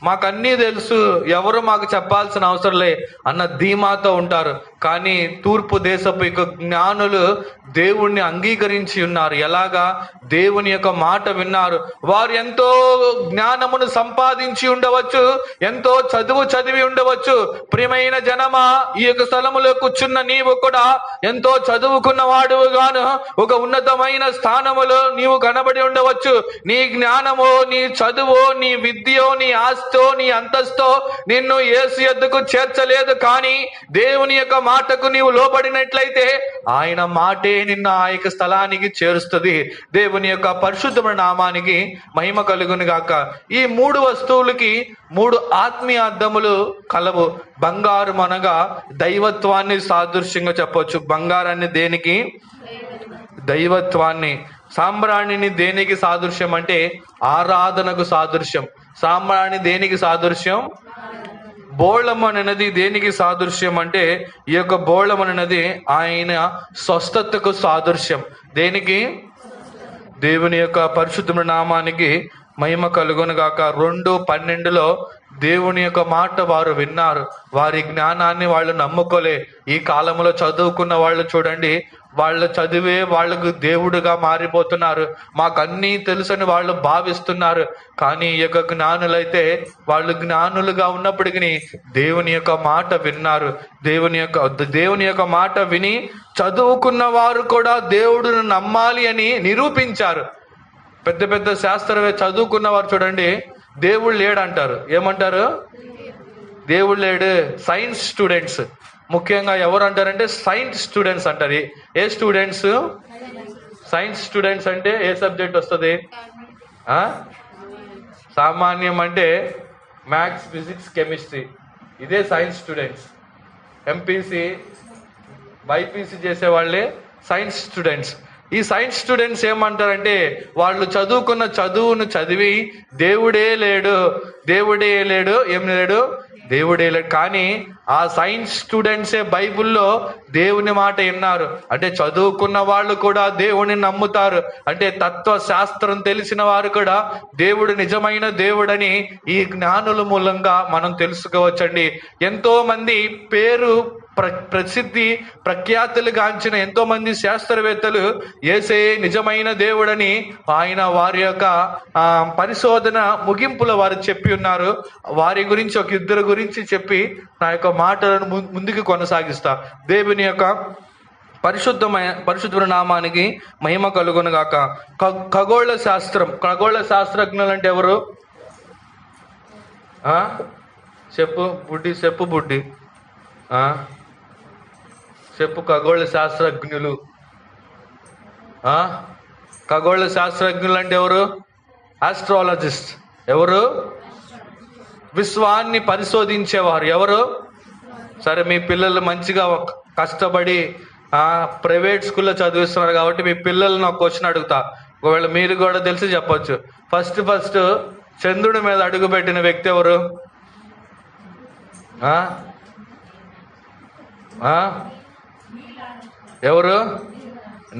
మాకు అన్నీ తెలుసు, ఎవరు మాకు చెప్పాల్సిన అవసరం లే అన్న ధీమాతో ఉంటారు. కానీ తూర్పు దేశపు యొక్క జ్ఞానులు దేవుణ్ణి అంగీకరించి ఉన్నారు. ఎలాగా? దేవుని యొక్క మాట విన్నారు. వారు ఎంతో జ్ఞానమును సంపాదించి ఉండవచ్చు, ఎంతో చదివి ఉండవచ్చు. ప్రియమైన జనమా, ఈ యొక్క స్థలములో కూర్చున్న నీవు కూడా ఎంతో చదువుకున్న వాడుగాను ఒక ఉన్నతమైన స్థానములో నీవు కనబడి ఉండవచ్చు. నీ జ్ఞానమో, నీ చదువో, నీ విద్యో, నీ ఆస్తో, నీ అంతస్తో నిన్ను యేసు యొద్దకు చేర్చలేదు. కానీ దేవుని యొక్క మాటకు నీవు లోబడినట్లయితే ఆయన మాటే నిన్ను ఆ యొక్క స్థలానికి చేరుస్తుంది. దేవుని యొక్క పరిశుద్ధమైన నామానికి మహిమ కలుగును గాక. ఈ 3 వస్తువులకి 3 ఆత్మీయ అర్థములు కలవు. బంగారం అనగా దైవత్వాన్ని సాదృశ్యంగా చెప్పవచ్చు. బంగారాన్ని దేనికి? దైవత్వాన్ని. సాంబ్రాణిని దేనికి సాదృశ్యం అంటే ఆరాధనకు సాదృశ్యం. సాంబ్రాణి దేనికి సాదృశ్యం? బోళం అనేది దేనికి సాదృశ్యం అంటే ఈ యొక్క బోళం అనేది ఆయన స్వస్థతకు సాదృశ్యం. దేనికి? దేవుని యొక్క పరిశుద్ధమైన నామానికి మహిమ కలుగును గాక. 2:12 దేవుని యొక్క మాట వారు విన్నారు. వారి జ్ఞానాన్ని వాళ్ళు నమ్ముకోలే. ఈ కాలంలో చదువుకున్న వాళ్ళు చూడండి, వాళ్ళ చదివే వాళ్ళకు దేవుడుగా మారిపోతున్నారు. మాకు అన్నీ తెలుసని వాళ్ళు భావిస్తున్నారు. కానీ ఈ యొక్క జ్ఞానులైతే వాళ్ళు జ్ఞానులుగా ఉన్నప్పటికీ దేవుని యొక్క మాట విన్నారు. దేవుని యొక్క మాట విని చదువుకున్న వారు కూడా దేవుడును నమ్మాలి అని నిరూపించారు. పెద్ద పెద్ద శాస్త్రవేత్త చదువుకున్న వారు చూడండి, దేవుడు లేడంటారు. ఏమంటారు? దేవుడు లేడు. సైన్స్ స్టూడెంట్స్ ముఖ్యంగా ఎవరు అంటారంటే సైన్స్ స్టూడెంట్స్ అంటారు. ఏ స్టూడెంట్స్? సైన్స్ స్టూడెంట్స్ అంటే ఏ సబ్జెక్ట్ వస్తుంది? సామాన్యం అంటే మ్యాథ్స్, ఫిజిక్స్, కెమిస్ట్రీ. ఇదే సైన్స్ స్టూడెంట్స్. ఎంపీసీ, బైపీసీ చేసే వాళ్ళే సైన్స్ స్టూడెంట్స్. ఈ సైన్స్ స్టూడెంట్స్ ఏమంటారంటే వాళ్ళు చదువుకున్న చదువును చదివి దేవుడే లేడు, ఏం లేడు, దేవుడే లేడు. కానీ ఆ సైన్స్ స్టూడెంట్సే బైబిల్లో దేవుని మాట విన్నారు. అంటే చదువుకున్న వాళ్ళు కూడా దేవుని నమ్ముతారు. అంటే తత్వ శాస్త్రం తెలిసిన వారు కూడా దేవుడు నిజమైన దేవుడని ఈ జ్ఞానుల మూలంగా మనం తెలుసుకోవచ్చండి. ఎంతో మంది పేరు ప్రసిద్ధి ప్రఖ్యాతులు గాంచిన ఎంతో మంది శాస్త్రవేత్తలు యేసే నిజమైన దేవుడని ఆయన వారి యొక్క పరిశోధన ముగింపులో వారు చెప్పి ఉన్నారు. వారి గురించి ఒక 2 గురించి చెప్పి నా యొక్క మాటలను ముందుకు కొనసాగిస్తా. దేవుని యొక్క పరిశుద్ధ నామానికి మహిమ కలుగును గాక. ఖగోళ శాస్త్రజ్ఞులు అంటే ఎవరు? చెప్పు బుడ్డి చెప్పు. ఖగోళ శాస్త్రజ్ఞులు అంటే ఎవరు? ఆస్ట్రాలజిస్ట్. ఎవరు? విశ్వాన్ని పరిశోధించేవారు. ఎవరు? సరే, మీ పిల్లలు మంచిగా కష్టపడి ప్రైవేట్ స్కూల్లో చదివిస్తున్నారు కాబట్టి మీ పిల్లల్ని ఒక క్వశ్చన్ అడుగుతా. ఒకవేళ మీరు కూడా తెలిసి చెప్పొచ్చు. ఫస్ట్ చంద్రుడి మీద అడుగుపెట్టిన వ్యక్తి ఎవరు? ఎవరు?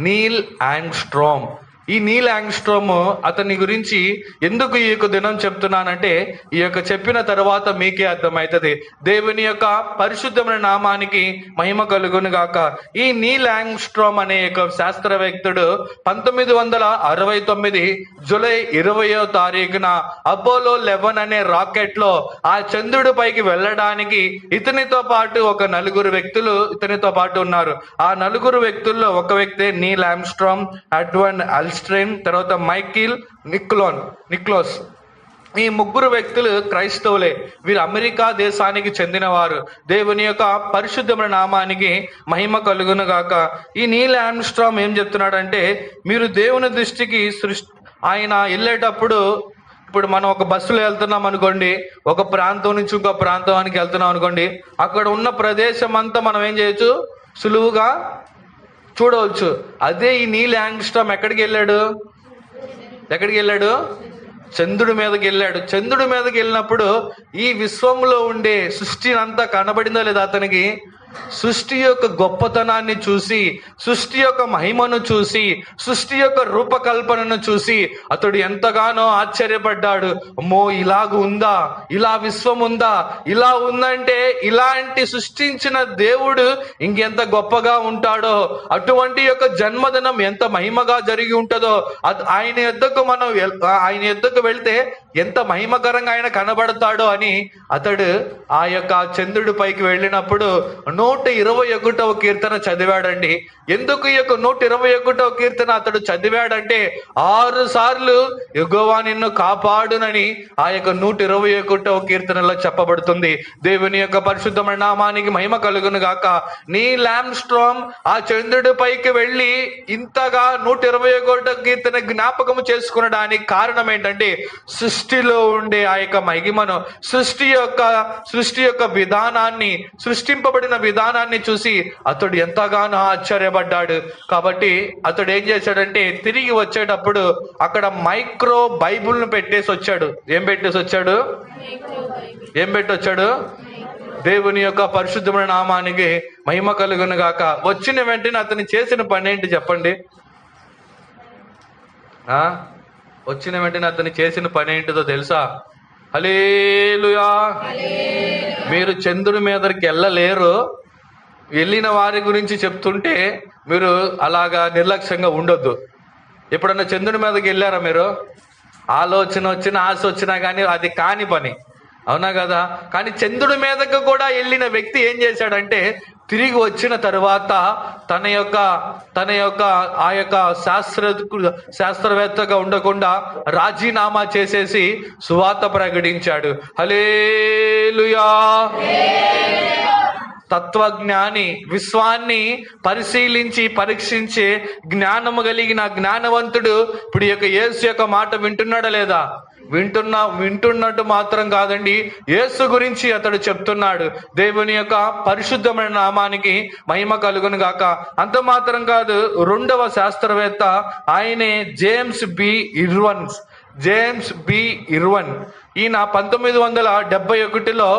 నీల్ ఆంగ్స్ట్రామ్. ఈ నీల్ ఆంగ్స్ట్రామ్ అతని గురించి ఎందుకు ఈ యొక్క దినం చెప్తున్నానంటే ఈ యొక్క చెప్పిన తర్వాత మీకే అర్థమవుతుంది. దేవుని యొక్క పరిశుద్ధమైన నామానికి మహిమ కలుగును గాక. ఈ నీల్ ఆంగ్స్ట్రామ్ అనే యొక్క శాస్త్రవేత్తడు 1969 జూలై 20వ తారీఖున అపోలో 11 అనే రాకెట్ లో ఆ చంద్రుడి పైకి వెళ్ళడానికి ఇతనితో పాటు ఒక 4 వ్యక్తులు ఇతనితో పాటు ఉన్నారు. ఆ 4 వ్యక్తుల్లో ఒక వ్యక్తి నీల్ ఆర్మ్స్ట్రాంగ్, ఎడ్వర్డ్ అల్స్ట్రైన్, తర్వాత మైకిల్ నిక్లోస్. ఈ 3 వ్యక్తులు క్రైస్తవులే. వీరు అమెరికా దేశానికి చెందినవారు. దేవుని యొక్క పరిశుద్ధమైన నామానికి మహిమ కలుగును గాక. ఈ నీల్ ఆర్మ్స్ట్రాంగ్ ఏం చెప్తున్నాడంటే, మీరు దేవుని దృష్టికి ఆయన వెళ్ళేటప్పుడు, ఇప్పుడు మనం ఒక బస్సులో వెళ్తున్నాం అనుకోండి, ఒక ప్రాంతం నుంచి ఇంకో ప్రాంతానికి వెళ్తున్నాం అనుకోండి, అక్కడ ఉన్న ప్రదేశం అంతా మనం ఏం చేయొచ్చు? సులువుగా చూడవచ్చు. అదే ఈ నీల్ ఆర్మ్స్ట్రాంగ్ ఎక్కడికి వెళ్ళాడు? చంద్రుడి మీదకి వెళ్ళాడు. చంద్రుడి మీదకి వెళ్ళినప్పుడు ఈ విశ్వంలో ఉండే సృష్టి అంతా కనబడిందా లేదా అతనికి? సృష్టి యొక్క గొప్పతనాన్ని చూసి, సృష్టి యొక్క మహిమను చూసి, సృష్టి యొక్క రూపకల్పనను చూసి అతడు ఎంతగానో ఆశ్చర్యపడ్డాడు. అమ్మో, ఇలాగ ఉందా, ఇలా విశ్వం ఉందా, ఇలా ఉందంటే ఇలాంటి సృష్టించిన దేవుడు ఇంకెంత గొప్పగా ఉంటాడో, అటువంటి యొక్క జన్మదినం ఎంత మహిమగా జరిగి ఉంటుందో, ఆయన యొద్దకు వెళ్తే ఎంత మహిమకరంగా ఆయన కనబడతాడో అని అతడు ఆ యొక్క చంద్రుడి పైకి వెళ్ళినప్పుడు 121వ కీర్తన చదివాడండి. ఎందుకు ఈ యొక్క 121వ కీర్తన అతడు చదివాడంటే 6 సార్లు యెహోవా నిన్ను కాపాడునని ఆ యొక్క 121వ కీర్తనలో చెప్పబడుతుంది. దేవుని యొక్క పరిశుద్ధమైన నామానికి మహిమ కలుగును గాక. నీ ల్యాంప్ స్ట్రామ్ ఆ చంద్రుడి పైకి వెళ్ళి ఇంతగా 121వ కీర్తన జ్ఞాపకం చేసుకునడానికి కారణం ఏంటంటే సృష్టిలో ఉండే ఆ యొక్క మహిమను, సృష్టి యొక్క విధానాన్ని, సృష్టింపబడిన విధానాన్ని చూసి అతడు ఎంతగానో ఆశ్చర్యపడ్డాడు. కాబట్టి అతడు ఏం చేశాడంటే తిరిగి వచ్చేటప్పుడు అక్కడ మైక్రో బైబుల్ను పెట్టేసి వచ్చాడు. ఏం పెట్టి వచ్చాడు? దేవుని యొక్క పరిశుద్ధమైన నామానికి మహిమ కలుగును గాక. వచ్చిన వెంటనే అతను చేసిన పని ఏంటి చెప్పండి? వచ్చిన వెంటనే అతను చేసిన పని ఏంటిదో తెలుసా? హల్లెలూయా. మీరు చంద్రుడి మీదకి వెళ్ళలేరు, వెళ్ళిన వారి గురించి చెప్తుంటే మీరు అలాగా నిర్లక్ష్యంగా ఉండొద్దు. ఎప్పుడన్నా చంద్రుడి మీదకి వెళ్ళారా మీరు? ఆలోచన వచ్చినా, ఆశ వచ్చినా కానీ అది కాని పని, అవునా కదా? కానీ చంద్రుడి మీదకు కూడా వెళ్ళిన వ్యక్తి ఏం చేశాడంటే తిరిగి వచ్చిన తరువాత తన యొక్క ఆ యొక్క శాస్త్రవేత్తగా ఉండకుండా రాజీనామా చేసేసి సువార్త ప్రకటించాడు. హల్లెలూయా. తత్వజ్ఞాని, విశ్వాన్ని పరిశీలించి పరీక్షించే జ్ఞానము కలిగిన జ్ఞానవంతుడు ఇప్పుడు యొక్క యేసు యొక్క మాట వింటున్నాడా లేదా? వింటున్నట్టు మాత్రం కాదండి, యేసు గురించి అతడు చెప్తున్నాడు. దేవుని యొక్క పరిశుద్ధమైన నామానికి మహిమ కలుగును గాక. అంత మాత్రం కాదు, 2వ శాస్త్రవేత్త ఆయనే జేమ్స్ బి ఇర్వన్. ఈయన 1971లో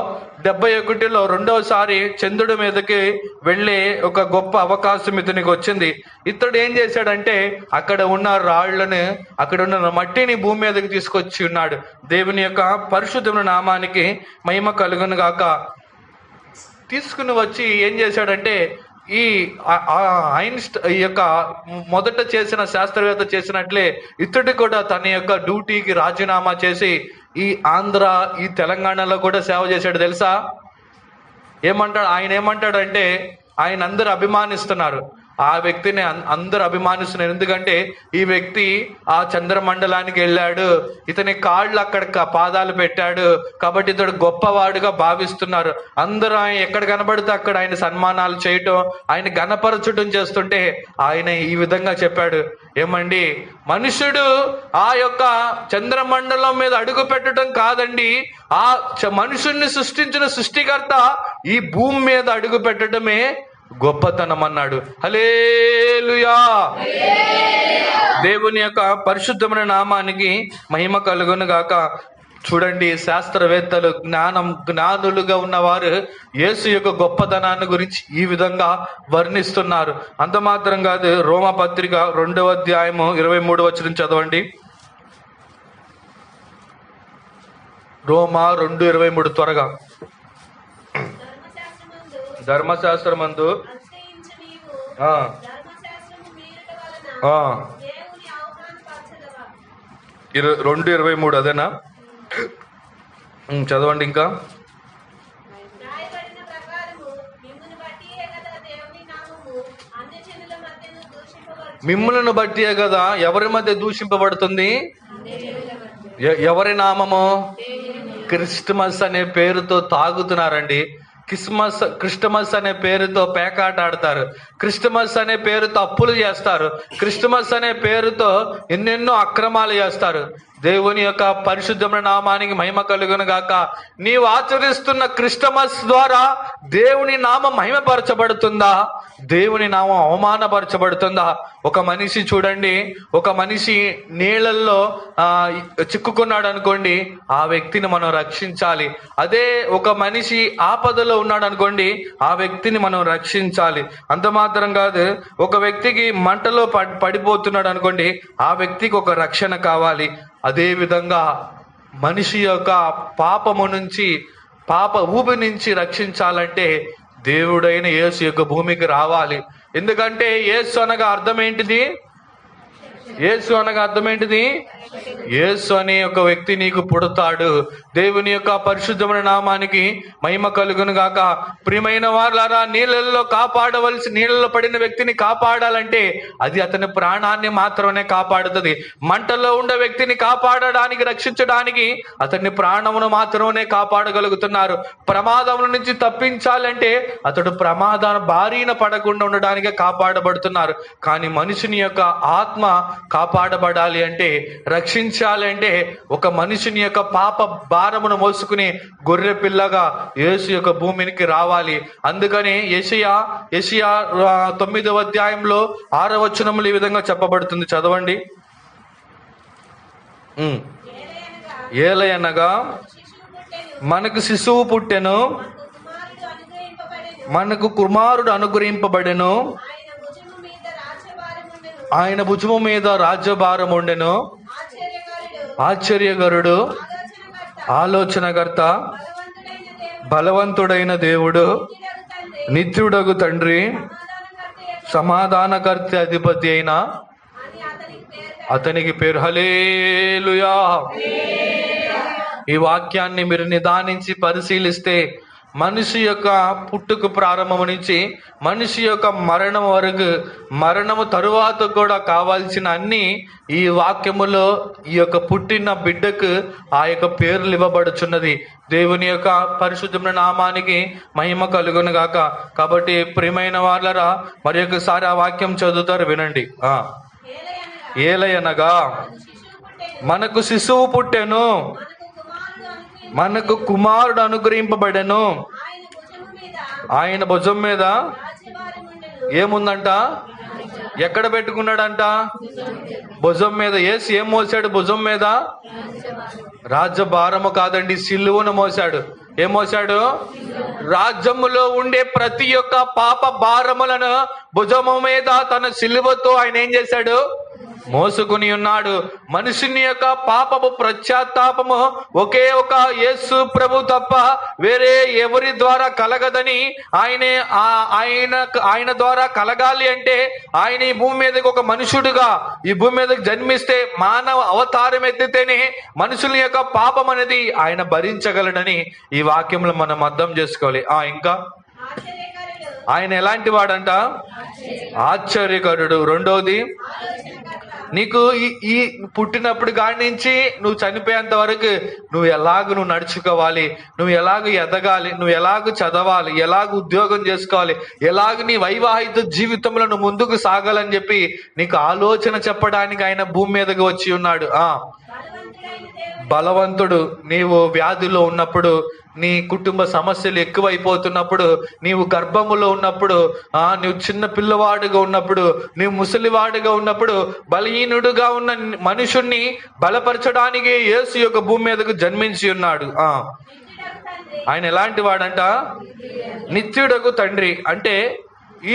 రెండవసారి చంద్రుడి మీదకి వెళ్ళే ఒక గొప్ప అవకాశం ఇతనికి వచ్చింది. ఇతడు ఏం చేశాడంటే అక్కడ ఉన్న రాళ్లను, అక్కడ ఉన్న మట్టిని భూమి మీదకి తీసుకొచ్చి ఉన్నాడు. దేవుని యొక్క పరిశుద్ధమైన నామానికి మహిమ కలుగును గాక. తీసుకుని వచ్చి ఏం చేశాడంటే ఈ యొక్క మొదట చేసిన శాస్త్రవేత్త చేసినట్లే ఇతడు కూడా తన యొక్క డ్యూటీకి రాజీనామా చేసి ఈ ఆంధ్ర, ఈ తెలంగాణలో కూడా సేవ చేశాడు. తెలుసా ఆయన ఏమంటాడంటే ఆయన అందరూ అభిమానిస్తున్నారు, ఆ వ్యక్తిని అందరూ అభిమానిస్తున్నారు. ఎందుకంటే ఈ వ్యక్తి ఆ చంద్రమండలానికి వెళ్ళాడు, ఇతని కాళ్ళు అక్కడ పాదాలు పెట్టాడు, కాబట్టి ఇతడు గొప్పవాడుగా భావిస్తున్నారు. అందరూ ఆయన ఎక్కడ కనబడితే అక్కడ ఆయన సన్మానాలు చేయటం, ఆయన ఘనపరచడం చేస్తుంటే ఆయన ఈ విధంగా చెప్పాడు, ఏమండి, మనుషుడు ఆ యొక్క చంద్రమండలం మీద అడుగు పెట్టడం కాదండి, ఆ మనుషుణ్ణి సృష్టించిన సృష్టికర్త ఈ భూమి మీద అడుగు పెట్టడమే గొప్పతనం అన్నాడు. హల్లెలూయా. దేవుని యొక్క పరిశుద్ధమైన నామానికి మహిమ కలుగును గాక. చూడండి, శాస్త్రవేత్తలు, జ్ఞానులుగా ఉన్నవారు యేసు యొక్క గొప్పతనాన్ని గురించి ఈ విధంగా వర్ణిస్తున్నారు. అంత మాత్రం కాదు, రోమపత్రిక 2వ అధ్యాయము 23వ వచనం చదవండి. రోమా 2:23 త్వరగా. ధర్మశాస్త్రమందు 2:23 అదేనా? చదవండి ఇంకా. మిమ్ములను బట్టియే కదా ఎవరి మధ్య దూషింపబడుతుంది? ఎవరి నామము? క్రిస్టమస్ అనే పేరుతో తాగుతున్నారండి. క్రిస్టమస్ అనే పేరుతో పేకాట ఆడతారు. క్రిస్టమస్ అనే పేరుతో అప్పులు చేస్తారు. క్రిస్టమస్ అనే పేరుతో ఎన్నెన్నో అక్రమాలు చేస్తారు. దేవుని యొక్క పరిశుద్ధమైన నామానికి మహిమ కలుగును గాక. నీవు ఆచరిస్తున్న క్రిస్టమస్ ద్వారా దేవుని నామం మహిమపరచబడుతుందా, దేవుని నామం అవమానపరచబడుతుందా? ఒక మనిషి చూడండి, ఒక మనిషి నీళ్ళల్లో చిక్కుకున్నాడు అనుకోండి, ఆ వ్యక్తిని మనం రక్షించాలి. అదే ఒక మనిషి ఆపదలో ఉన్నాడు అనుకోండి, ఆ వ్యక్తిని మనం రక్షించాలి. అంత మాత్రం కాదు, ఒక వ్యక్తికి మంటలో పడిపోతున్నాడు అనుకోండి, ఆ వ్యక్తికి ఒక రక్షణ కావాలి. అదే విధంగా మనిషి యొక్క పాపము నుంచి, పాప ఊబి నుంచి రక్షించాలంటే దేవుడైన యేసు యొక్క భూమికి రావాలి. ఎందుకంటే యేసు అనగా అర్థం ఏంటిది? యేసు అనగా అర్థం ఏంటిది? యేసు అనే ఒక వ్యక్తి నీకు పుడతాడు. దేవుని యొక్క పరిశుద్ధమైన నామానికి మహిమ కలుగును గాక. ప్రియమైన వారులారా, నీళ్ళల్లో నీళ్ళలో పడిన వ్యక్తిని కాపాడాలంటే అది అతని ప్రాణాన్ని మాత్రమే కాపాడుతుంది. మంటల్లో ఉండే వ్యక్తిని కాపాడడానికి, రక్షించడానికి అతని ప్రాణమును మాత్రమే కాపాడగలుగుతున్నారు. ప్రమాదం నుంచి తప్పించాలంటే అతడు ప్రమాదాన బారిన పడకుండా ఉండడానికే కాపాడబడుతున్నారు. కానీ మనిషిని యొక్క ఆత్మ కాపాడబడాలి అంటే, రక్షించాలి అంటే, ఒక మనిషిని యొక్క పాప భారమును మోసుకుని గొర్రె పిల్లగా యేసు యొక్క భూమికి రావాలి. అందుకని యెషయా 9వ అధ్యాయంలో 6వ వచనములు ఈ విధంగా చెప్పబడుతుంది. చదవండి. ఏలయనగా మనకు శిశువు పుట్టెను, మనకు కుమారుడు అనుగ్రహింపబడెను, ఆయన భుజము మీద రాజ్యభారం ఉండెను. ఆశ్చర్యకరుడు, ఆలోచనకర్త, బలవంతుడైన దేవుడు, నిత్యుడగు తండ్రి, సమాధానకర్త, అధిపతి అయిన అతనికి పేరు. హల్లెలూయా. ఈ వాక్యాన్ని మీరు నిదానించి పరిశీలిస్తే మనిషి యొక్క పుట్టుకు ప్రారంభం నుంచి మనిషి యొక్క మరణం వరకు, మరణము తరువాత కూడా కావాల్సిన అన్ని ఈ వాక్యములో ఈ యొక్క పుట్టిన బిడ్డకు ఆ యొక్క పేర్లు ఇవ్వబడుచున్నది. దేవుని యొక్క పరిశుద్ధమైన నామానికి మహిమ కలుగును గాక. కాబట్టి ప్రియమైన వాళ్ళరా, మరి ఒకసారి ఆ వాక్యం చదువుతారు, వినండి. ఏలయనగా మనకు శిశువు పుట్టెను, మనకు కుమారుడు అనుగ్రహింపబడెను, ఆయన భుజం మీద ఏముందంట? ఎక్కడ పెట్టుకున్నాడంట? భుజం మీద. యేసు ఏం మోసాడు భుజం మీద? రాజ్యభారము కాదండి, సిలువను మోసాడు. ఏం మోసాడు? రాజ్యములో ఉండే ప్రతి ఒక్క పాప భారములను భుజము మీద తన సిలువతో ఆయన ఏం చేశాడు? మోసుకుని ఉన్నాడు. మనుషుని యొక్క పాపము ప్రత్యాత్తాపము ఒకే ఒక యేసు ప్రభు తప్ప వేరే ఎవరి ద్వారా కలగదని, ఆయన ద్వారా కలగాలి అంటే ఆయన ఈ భూమి మీదకి ఒక మనుషుడుగా ఈ భూమి మీదకి జన్మిస్తే, మానవ అవతారం ఎత్తితేనే మనుషుల యొక్క పాపం అనేది ఆయన భరించగలడని ఈ వాక్యంలో మనం అర్థం చేసుకోవాలి. ఇంకా ఆయన ఎలాంటి వాడంట? ఆశ్చర్యకరుడు. రెండవది, నీకు ఈ పుట్టినప్పుడు కాడి నుంచి నువ్వు చనిపోయేంత వరకు నువ్వు నడుచుకోవాలి, నువ్వు ఎలాగ ఎదగాలి, నువ్వు ఎలాగ చదవాలి, ఎలాగ ఉద్యోగం చేసుకోవాలి, ఎలాగ నీ వైవాహిక జీవితంలో నువ్వు ముందుకు సాగాలని చెప్పి నీకు ఆలోచన చెప్పడానికి ఆయన భూమి మీదకి వచ్చి ఉన్నాడు. బలవంతుడు. నీవు వ్యాధిలో ఉన్నప్పుడు, నీ కుటుంబ సమస్యలు ఎక్కువైపోతున్నప్పుడు, నీవు గర్భములో ఉన్నప్పుడు, నువ్వు చిన్న పిల్లవాడుగా ఉన్నప్పుడు, నీవు ముసలివాడుగా ఉన్నప్పుడు, బలహీనుడుగా ఉన్న మనుషుణ్ణి బలపరచడానికి యేసు యొక్క భూమి మీదకు జన్మించి ఉన్నాడు. ఆయన ఎలాంటి వాడంట? నిత్యుడకు తండ్రి. అంటే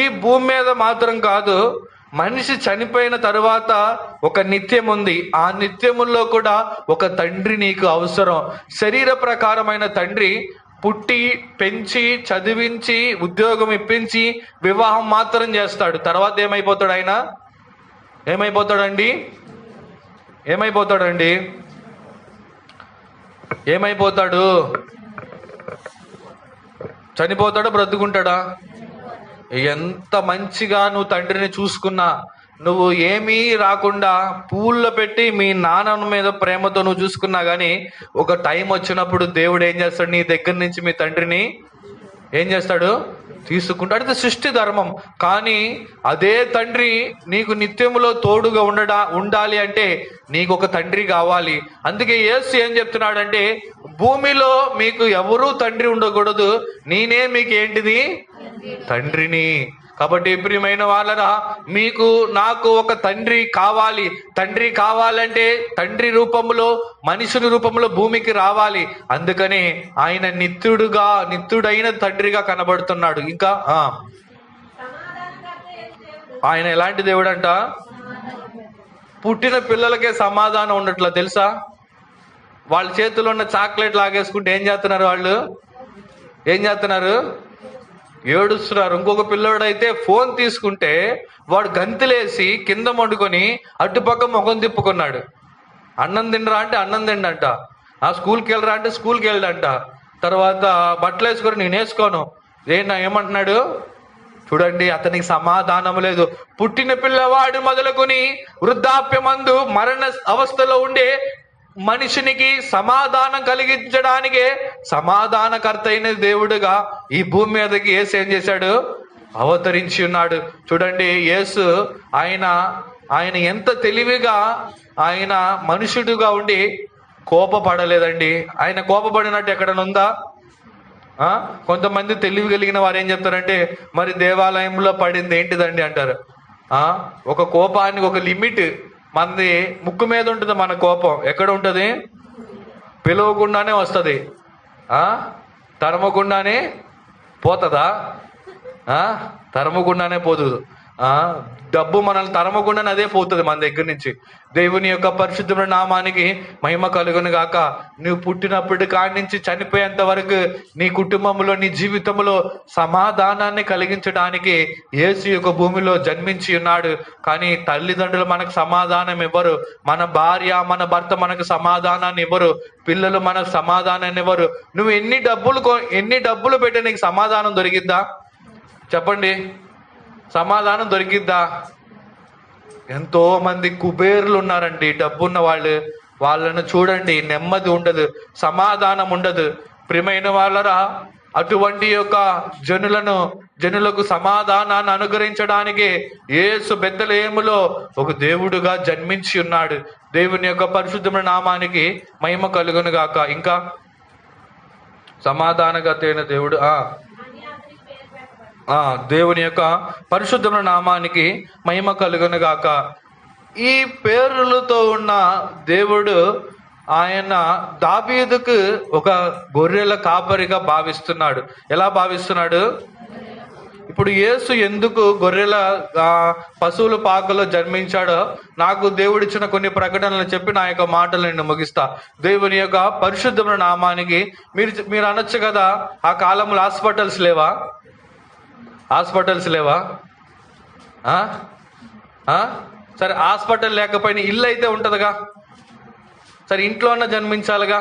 ఈ భూమి మీద మాత్రం కాదు, మనిషి చనిపోయిన తరువాత ఒక నిత్యం ఉంది. ఆ నిత్యములో కూడా ఒక తండ్రి నీకు అవసరం. శరీర ప్రకారమైన తండ్రి పుట్టి, పెంచి, చదివించి, ఉద్యోగం ఇప్పించి, వివాహం మాత్రం చేస్తాడు. తర్వాత ఏమైపోతాడు? ఆయన ఏమైపోతాడండి? ఏమైపోతాడు? చనిపోతాడా? బ్రతుకుంటాడా? ఎంత మంచిగా నువ్వు తండ్రిని చూసుకున్నా, నువ్వు ఏమీ రాకుండా పూల్లో పెట్టి మీ నాన్న మీద ప్రేమతో నువ్వు చూసుకున్నా కానీ ఒక టైం వచ్చినప్పుడు దేవుడు ఏం చేస్తాడు? నీ దగ్గర నుంచి మీ తండ్రిని ఏం చేస్తాడు? తీసుకుంటాడు. అది సృష్టి ధర్మం. కానీ అదే తండ్రి నీకు నిత్యములో తోడుగా ఉండాలి అంటే నీకు ఒక తండ్రి కావాలి. అందుకే యేసు ఏం చెప్తున్నాడంటే, భూమిలో మీకు ఎవరూ తండ్రి ఉండకూడదు, నేనే మీకు ఏంటిది? తండ్రిని. కాబట్టి ప్రియమైన వాళ్ళరా, మీకు నాకు ఒక తండ్రి కావాలి. తండ్రి కావాలంటే తండ్రి రూపంలో, మనుషుని రూపంలో భూమికి రావాలి. అందుకని ఆయన నిత్యుడైన తండ్రిగా కనబడుతున్నాడు. ఇంకా ఆయన ఎలాంటి దేవుడు అంట? పుట్టిన పిల్లలకే సమాధానం ఉండట్లా తెలుసా? వాళ్ళ చేతిలో ఉన్న చాక్లెట్ లాగేసుకుంటే ఏం చేస్తున్నారు? వాళ్ళు ఏం చేస్తున్నారు? ఏడుస్తున్నారు. ఇంకొక పిల్లోడైతే ఫోన్ తీసుకుంటే వాడు గంతులేసి కింద వండుకొని అటుపక్క ముఖం తిప్పుకున్నాడు. అన్నం తినరా అంటే అన్నం తిండంట. స్కూల్కి వెళ్ళరా అంటే స్కూల్కి వెళ్ళడంట. తర్వాత బట్టలు వేసుకొని నేను వేసుకోను ఏమంటున్నాడు చూడండి. అతనికి సమాధానం లేదు. పుట్టిన పిల్లవాడు మొదలుకొని వృద్ధాప్యమందు మరణ అవస్థలో ఉండే మనిషినికి సమాధానం కలిగించడానికే సమాధానకర్త అయిన దేవుడుగా ఈ భూమి మీదకి యేసు ఏం చేశాడు? అవతరించి ఉన్నాడు. చూడండి, యేసు ఆయన ఎంత తెలివిగా ఆయన మనుషుడుగా ఉండి కోపపడలేదండి. ఆయన కోపపడినట్టు ఎక్కడైనా ఉందా? కొంతమంది తెలివి కలిగిన వారు ఏం చెప్తారంటే, మరి దేవాలయంలో పడింది ఏంటిదండి అంటారు. ఒక కోపానికి ఒక లిమిట్. మనది ముక్కు మీద ఉంటుంది. మన కోపం ఎక్కడ ఉంటుంది? పిలవకుండానే వస్తుంది, తరమకుండానే పోతుందా? తరమకుండానే పోతుంది. డబ్బు మనల్ని తరమకుండానే అదే పోతుంది మన దగ్గర నుంచి. దేవుని యొక్క పరిశుద్ధమైన నామానికి మహిమ కలుగును గాక. నువ్వు పుట్టినప్పటి కాడి నుంచి చనిపోయేంత వరకు నీ కుటుంబంలో, నీ జీవితంలో సమాధానాన్ని కలిగించడానికి యేసు యొక్క భూమిలో జన్మించి ఉన్నాడు. కానీ తల్లిదండ్రులు మనకు సమాధానం ఇవ్వరు. మన భార్య, మన భర్త మనకు సమాధానాన్ని ఇవ్వరు. పిల్లలు మనకు సమాధానాన్ని ఇవ్వరు. నువ్వు ఎన్ని డబ్బులు పెట్టి నీకు సమాధానం దొరికిద్దా? చెప్పండి, సమాధానం దొరికిద్దా? ఎంతో మంది కుబేర్లు ఉన్నారండి, డబ్బున్న వాళ్ళను చూడండి, నెమ్మది ఉండదు, సమాధానం ఉండదు. ప్రియమైన వాళ్ళరా, అటువంటి యొక్క జనులకు సమాధానాన్ని అనుగ్రహించడానికి యేసు బెత్లెహేములో ఒక దేవుడుగా జన్మించి ఉన్నాడు. దేవుని యొక్క పరిశుద్ధమైన నామానికి మహిమ కలుగును గాక. ఇంకా సమాధానకర్త అయిన దేవుడు, దేవుని యొక్క పరిశుద్ధమైన నామానికి మహిమ కలుగును గాక. ఈ పేర్లతో ఉన్న దేవుడు ఆయన దావీదుకు ఒక గొర్రెల కాపరిగా భావిస్తున్నాడు. ఎలా భావిస్తున్నాడు? ఇప్పుడు యేసు ఎందుకు గొర్రెల పశువుల పాకలో జన్మించాడో నాకు దేవుడిచ్చిన కొన్ని ప్రకటనలు చెప్పి నా యొక్క మాటలు నేను ముగిస్తా. దేవుని యొక్క పరిశుద్ధమైన నామానికి మీరు అనొచ్చు కదా, ఆ కాలంలో హాస్పిటల్స్ లేవా? సరే, హాస్పిటల్ లేకపోయినా ఇల్లు అయితే ఉంటుందిగా. సరే, ఇంట్లో అన్న జన్మించాలిగా.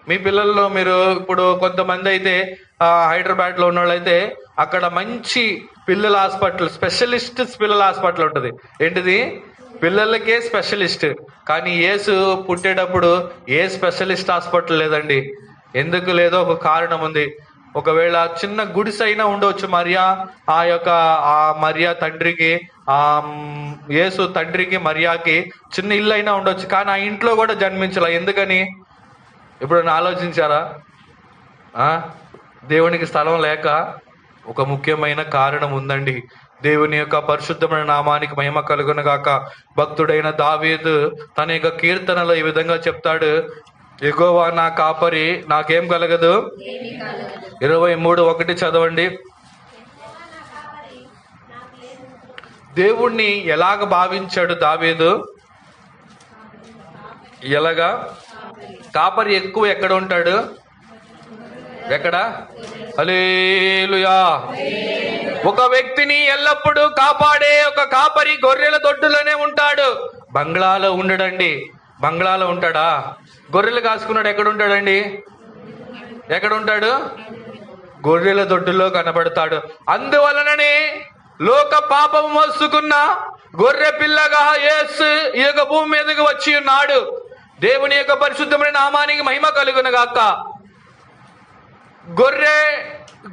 మీ పిల్లల్లో మీరు ఇప్పుడు కొంతమంది అయితే హైదరాబాద్లో ఉన్న వాళ్ళు అయితే అక్కడ మంచి పిల్లల హాస్పిటల్, స్పెషలిస్ట్ పిల్లల హాస్పిటల్ ఉంటుంది. ఏంటిది? పిల్లలకే స్పెషలిస్ట్. కానీ యేసు పుట్టేటప్పుడు ఏ స్పెషలిస్ట్ హాస్పిటల్ లేదండి. ఎందుకు లేదో ఒక కారణం ఉంది. ఒకవేళ చిన్న గుడిసె అయినా ఉండవచ్చు. మరియా తండ్రికి, యేసు తండ్రికి, మరియాకి చిన్న ఇల్లు అయినా ఉండొచ్చు. కానీ ఆ ఇంట్లో కూడా జన్మించాల. ఎందుకని? ఇప్పుడు ఆలోచించారా? దేవునికి స్థలం లేక ఒక ముఖ్యమైన కారణం ఉందండి. దేవుని యొక్క పరిశుద్ధమైన నామానికి మహిమ కలుగును గాక. భక్తుడైన దావీదు తన యొక్క కీర్తనలో ఈ విధంగా చెప్తాడు, యెహోవా నా కాపరి, నాకేం కలగదు. 23:1 చదవండి. దేవుణ్ణి ఎలాగ భావించాడు దావీదు? ఎలాగా? కాపరి ఎక్కువ ఎక్కడ ఉంటాడు? ఎక్కడ? హల్లెలూయా. ఒక వ్యక్తిని ఎల్లప్పుడూ కాపాడే ఒక కాపరి గొర్రెల దొడ్డులోనే ఉంటాడు. బంగ్లాలో ఉండడండి. బంగ్లాలో ఉంటాడా? గొర్రెలు కాసుకున్నాడు ఎక్కడ ఉంటాడండి? ఎక్కడ ఉంటాడు? గొర్రెల దొడ్డులో కనబడతాడు. అందువలననే లోక పాపము మోసుకున్న గొర్రె పిల్లగా యేసు ఈ యొక్క భూమి మీదకి వచ్చి ఉన్నాడు. దేవుని యొక్క పరిశుద్ధమైన నామానికి మహిమ కలుగును గాక. గొర్రె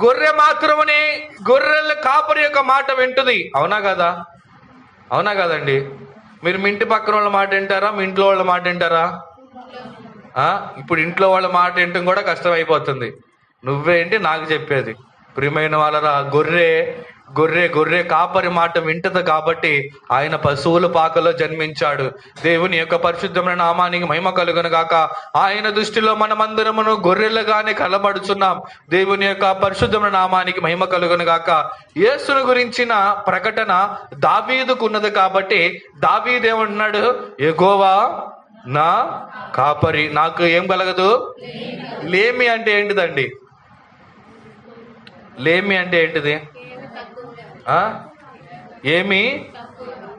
గొర్రె మాత్రమే గొర్రెల కాపరి యొక్క మాట వింటుంది. అవునా కదా? అవునా కదండి? మీరు మీ ఇంటి పక్కన వాళ్ళ మాట వింటారా, మీ ఇంట్లో వాళ్ళ మాట వింటారా? ఇప్పుడు ఇంట్లో వాళ్ళ మాట వింటం కూడా కష్టం అయిపోతుంది. నువ్వేంటి నాకు చెప్పేది? ప్రియమైన వాళ్ళరా, గొర్రె గొర్రె గొర్రె కాపరి మాట వింటది కాబట్టి ఆయన పశువుల పాకలో జన్మించాడు. దేవుని యొక్క పరిశుద్ధమైన నామానికి మహిమ కలుగును గాక. ఆయన దృష్టిలో మనమందరమును గొర్రెలుగానే కలబడుచున్నాం. దేవుని యొక్క పరిశుద్ధమైన నామానికి మహిమ కలుగును గాక. యేసును గురించిన ప్రకటన దావీదుకు ఉన్నది కాబట్టి దావీదేమంటున్నాడు? యెహోవా నా కాపరి, నాకు ఏం కలగదు. లేమి అంటే ఏంటిదండి? లేమి అంటే ఏంటిది? ఏమి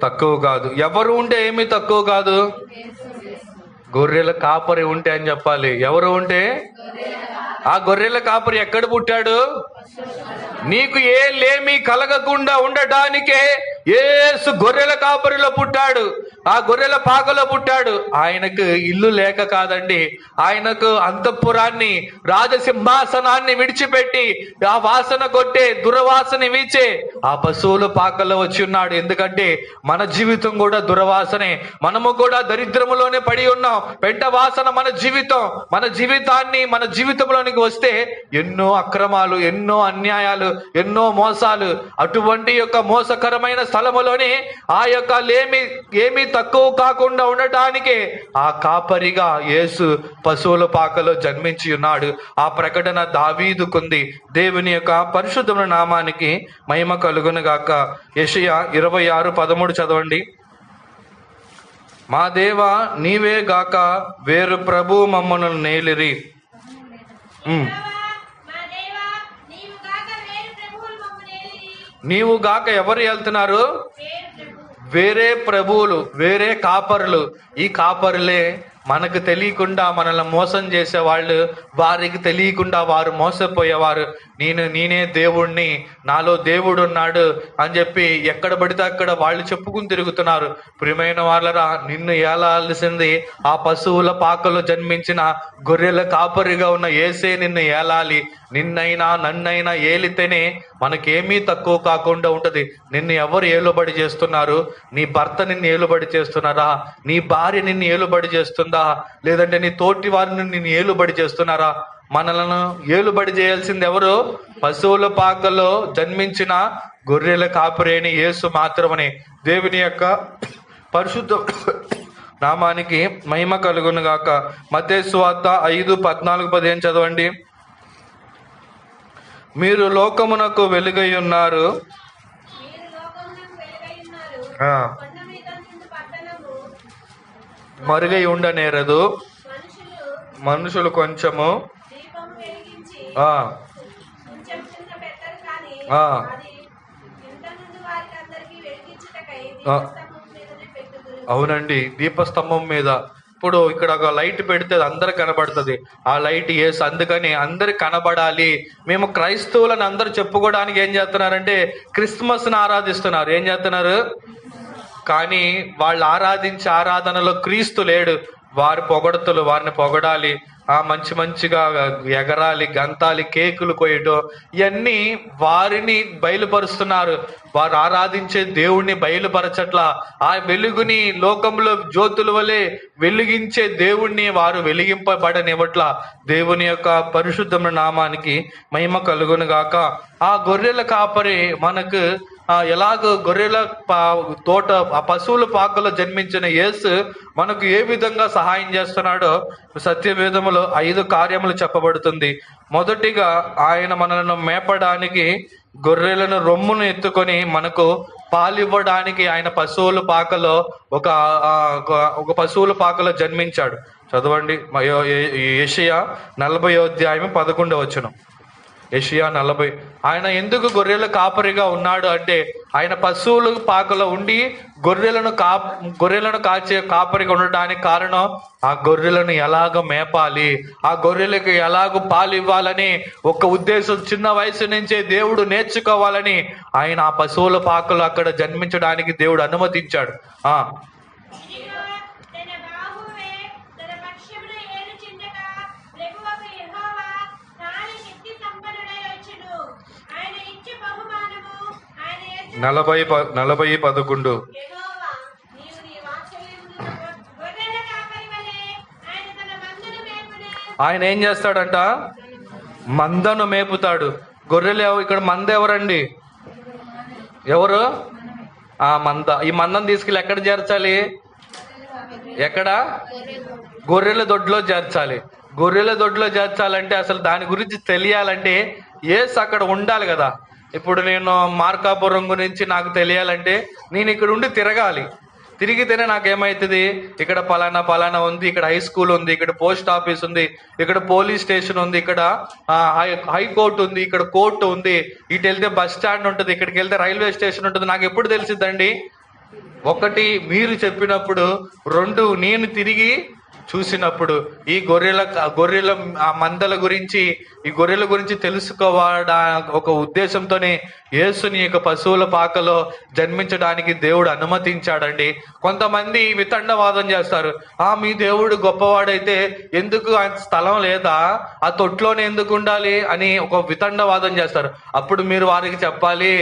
తక్కువ కాదు. ఎవరు ఉంటే ఏమి తక్కువ కాదు? గొర్రెల కాపరి ఉంటే అని చెప్పాలి. ఎవరు ఉంటే? ఆ గొర్రెల కాపరి ఎక్కడ పుట్టాడు? నీకు ఏ లేమి కలగకుండా ఉండటానికే యేసు గొర్రెల కాపరిలో పుట్టాడు, ఆ గొర్రెల పాకలో పుట్టాడు. ఆయనకు ఇల్లు లేక కాదండి, ఆయనకు అంతఃపురాన్ని, రాజసింహాసనాన్ని విడిచిపెట్టి ఆ వాసన కొట్టే, దుర్వాసన వీచే ఆ పశువుల పాకలో వచ్చి ఉన్నాడు. ఎందుకంటే మన జీవితం కూడా దుర్వాసనే, మనము కూడా దరిద్రములోనే పడి ఉన్నాం. పెంట వాసన మన జీవితం. మన జీవితంలోనికి వస్తే ఎన్నో అక్రమాలు, ఎన్నో అన్యాయాలు, ఎన్నో మోసాలు. అటువంటి యొక్క మోసకరమైన స్థలములోని ఆ యొక్క ఏమీ తక్కువ కాకుండా ఉండటానికి ఆ కాపరిగా యేసు పశువుల పాకలో జన్మించి ఉన్నాడు. ఆ ప్రకటన దావీదుకుంది. దేవుని యొక్క పరిశుద్ధమైన నామానికి మహిమ కలుగును గాక. యెషయా 26:13 చదవండి. మా దేవా నీవే గాక వేరు ప్రభు మమ్మను నేలిరి. నీవు గాక ఎవరు వెళ్తున్నారు? వేరే ప్రభువులు, వేరే కాపరులు. ఈ కాపరులే మనకు తెలియకుండా మనల్ని మోసం చేసేవాళ్ళు. వారికి తెలియకుండా వారు మోసపోయేవారు. నేనే దేవుణ్ణి, నాలో దేవుడు ఉన్నాడు అని చెప్పి ఎక్కడ పడితే అక్కడ వాళ్ళు చెప్పుకుని తిరుగుతున్నారు. ప్రియమైన వాళ్ళరా, నిన్ను ఏలాల్సింది ఆ పశువుల పాకలో జన్మించిన గొర్రెల కాపరిగా ఉన్న యేసే నిన్ను ఏలాలి. నిన్నైనా నన్నైనా ఏలితేనే మనకేమీ తక్కువ కాకుండా ఉంటది. నిన్ను ఎవరు ఏలుబడి చేస్తున్నారు? నీ భర్త నిన్ను ఏలుబడి చేస్తున్నారా? నీ భార్య నిన్ను ఏలుబడి చేస్తుందా? లేదంటే నీ తోటి వారిని నిన్ను ఏలుబడి చేస్తున్నారా? మనలను ఏలుబడి చేయాల్సింది ఎవరు? పశువుల పాకలో జన్మించిన గొర్రెల కాపరేని యేసు మాత్రమని. దేవుని యొక్క పరిశుద్ధ నామానికి మహిమ కలుగును గాక. మత్తయి సువార్త 5:14-15 చదవండి. మీరు లోకమునకు వెలుగై ఉన్నారు. మరుగై ఉండనేరదు. మనుషులు కొంచెము అవునండి, దీపస్తంభం మీద. ఇప్పుడు ఇక్కడ ఒక లైట్ పెడితే అందరు కనబడుతుంది. ఆ లైట్ యేసు. అందుకని అందరు కనబడాలి. మేము క్రైస్తవులని అందరు చెప్పుకోవడానికి ఏం చేస్తున్నారంటే క్రిస్మస్ని ఆరాధిస్తున్నారు. ఏం చేస్తున్నారు? కానీ వాళ్ళు ఆరాధించే ఆరాధనలో క్రీస్తు లేడు. వారి పొగడతలు, వారిని పొగడాలి, మంచిగా ఎగరాలి, గంతాలి, కేకులు కొయ్యటం, ఇవన్నీ వారిని బయలుపరుస్తున్నారు. వారు ఆరాధించే దేవుణ్ణి బయలుపరచట్లా. ఆ వెలుగుని లోకంలో జ్యోతుల వలె వెలిగించే దేవుణ్ణి వారు వెలిగింపబడనివ్వట్లా. దేవుని యొక్క పరిశుద్ధమైన నామానికి మహిమ కలుగును గాక. ఆ గొర్రెల కాపరి మనకు ఎలాగో గొర్రెల తోట, ఆ పశువుల పాకలో జన్మించిన యేసు మనకు ఏ విధంగా సహాయం చేస్తున్నాడో సత్యవేదములో 5 కార్యములు చెప్పబడుతుంది. మొదటిగా ఆయన మనలను మేపడానికి, గొర్రెలను రొమ్మును ఎత్తుకొని మనకు పాలివ్వడానికి ఆయన పశువుల పాకలో ఒక పశువుల పాకలో జన్మించాడు. చదవండి యెషయా 40:11. యెషయా 40. ఆయన ఎందుకు గొర్రెల కాపరిగా ఉన్నాడు అంటే ఆయన పశువుల పాకలో ఉండి గొర్రెలను కాచే కాపరిగా ఉండడానికి కారణం ఆ గొర్రెలను ఎలాగ మేపాలి, ఆ గొర్రెలకు ఎలాగ పాలు ఇవ్వాలని ఒక ఉద్దేశం చిన్న వయసు నుంచే దేవుడు నేర్చుకోవాలని ఆయన ఆ పశువుల పాకలో అక్కడ జన్మించడానికి దేవుడు అనుమతించాడు. 40:11. యెహోవా, నీవు నీ వాత్సల్యముతో గొర్రెల కాపరి వలె ఆయన తన మందను మేపును. ఆయన ఏం చేస్తాడంట? మందను మేపుతాడు. ఇక్కడ మంద ఎవరండి? ఎవరు? ఆ మంద. ఈ మందను తీసుకెళ్ళి ఎక్కడ చేర్చాలి? ఎక్కడ? గొర్రెల దొడ్లో చేర్చాలి. గొర్రెల దొడ్లో చేర్చాలంటే అసలు దాని గురించి తెలియాలంటే యేసు అక్కడ ఉండాలి కదా. ఇప్పుడు నేను మార్కాపురం గురించి నాకు తెలియాలంటే నేను ఇక్కడ ఉండి తిరగాలి. తిరిగితేనే నాకేమవుతుంది? ఇక్కడ పలానా ఉంది, ఇక్కడ హై స్కూల్ ఉంది, ఇక్కడ పోస్ట్ ఆఫీస్ ఉంది, ఇక్కడ పోలీస్ స్టేషన్ ఉంది, ఇక్కడ హైకోర్టు ఉంది, ఇక్కడ కోర్టు ఉంది, ఇటు వెళ్తే బస్ స్టాండ్ ఉంటుంది, ఇక్కడికి వెళ్తే రైల్వే స్టేషన్ ఉంటుంది. నాకు ఎప్పుడు తెలిసిద్దండి? ఒకటి మీరు చెప్పినప్పుడు, రెండు నేను తిరిగి చూసినప్పుడు. ఈ గొర్రెల మందల గురించి, ఈ గొర్రెల గురించి తెలుసుకోవడా ఒక ఉద్దేశంతోనే యేసుని యొక్క పశువుల పాకలో జన్మించడానికి దేవుడు అనుమతించాడండి. కొంతమంది వితండవాదం చేస్తారు. మీ దేవుడు గొప్పవాడైతే ఎందుకు ఆయన స్థలం లేదా? ఆ తొట్లోనే ఎందుకు ఉండాలి అని ఒక వితండవాదం చేస్తారు. అప్పుడు మీరు వారికి చెప్పాలి,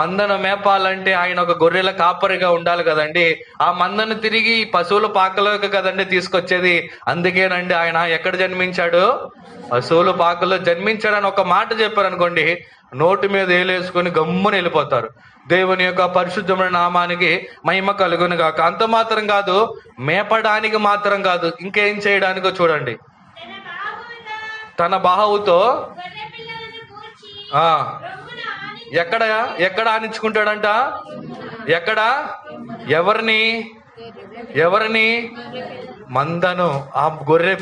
మందను మేపాలంటే ఆయన ఒక గొర్రెల కాపరిగా ఉండాలి కదండి. ఆ మందను తిరిగి పశువుల పాకలోకి కదండి తీసుకొచ్చేది. అందుకేనండి ఆయన ఎక్కడ జన్మించాడు? పశువుల పాకలో జన్మించాడని ఒక మాట చెప్పారు అనుకోండి, నోటి మీద ఏలేసుకొని గమ్మున వెళ్ళిపోతారు. దేవుని యొక్క పరిశుద్ధమైన నామానికి మహిమ కలుగును గాక. అంత మాత్రం కాదు, మేపడానికి మాత్రం కాదు, ఇంకేం చేయడానికో చూడండి. తన బాహువుతో గొర్రె పిల్లలను కూర్చి ఆ రొమ్మున ఆని ఎక్కడ ఆనించుకుంటాడంట? ఎక్కడ? ఎవరిని? మందను, ఆ గొర్రె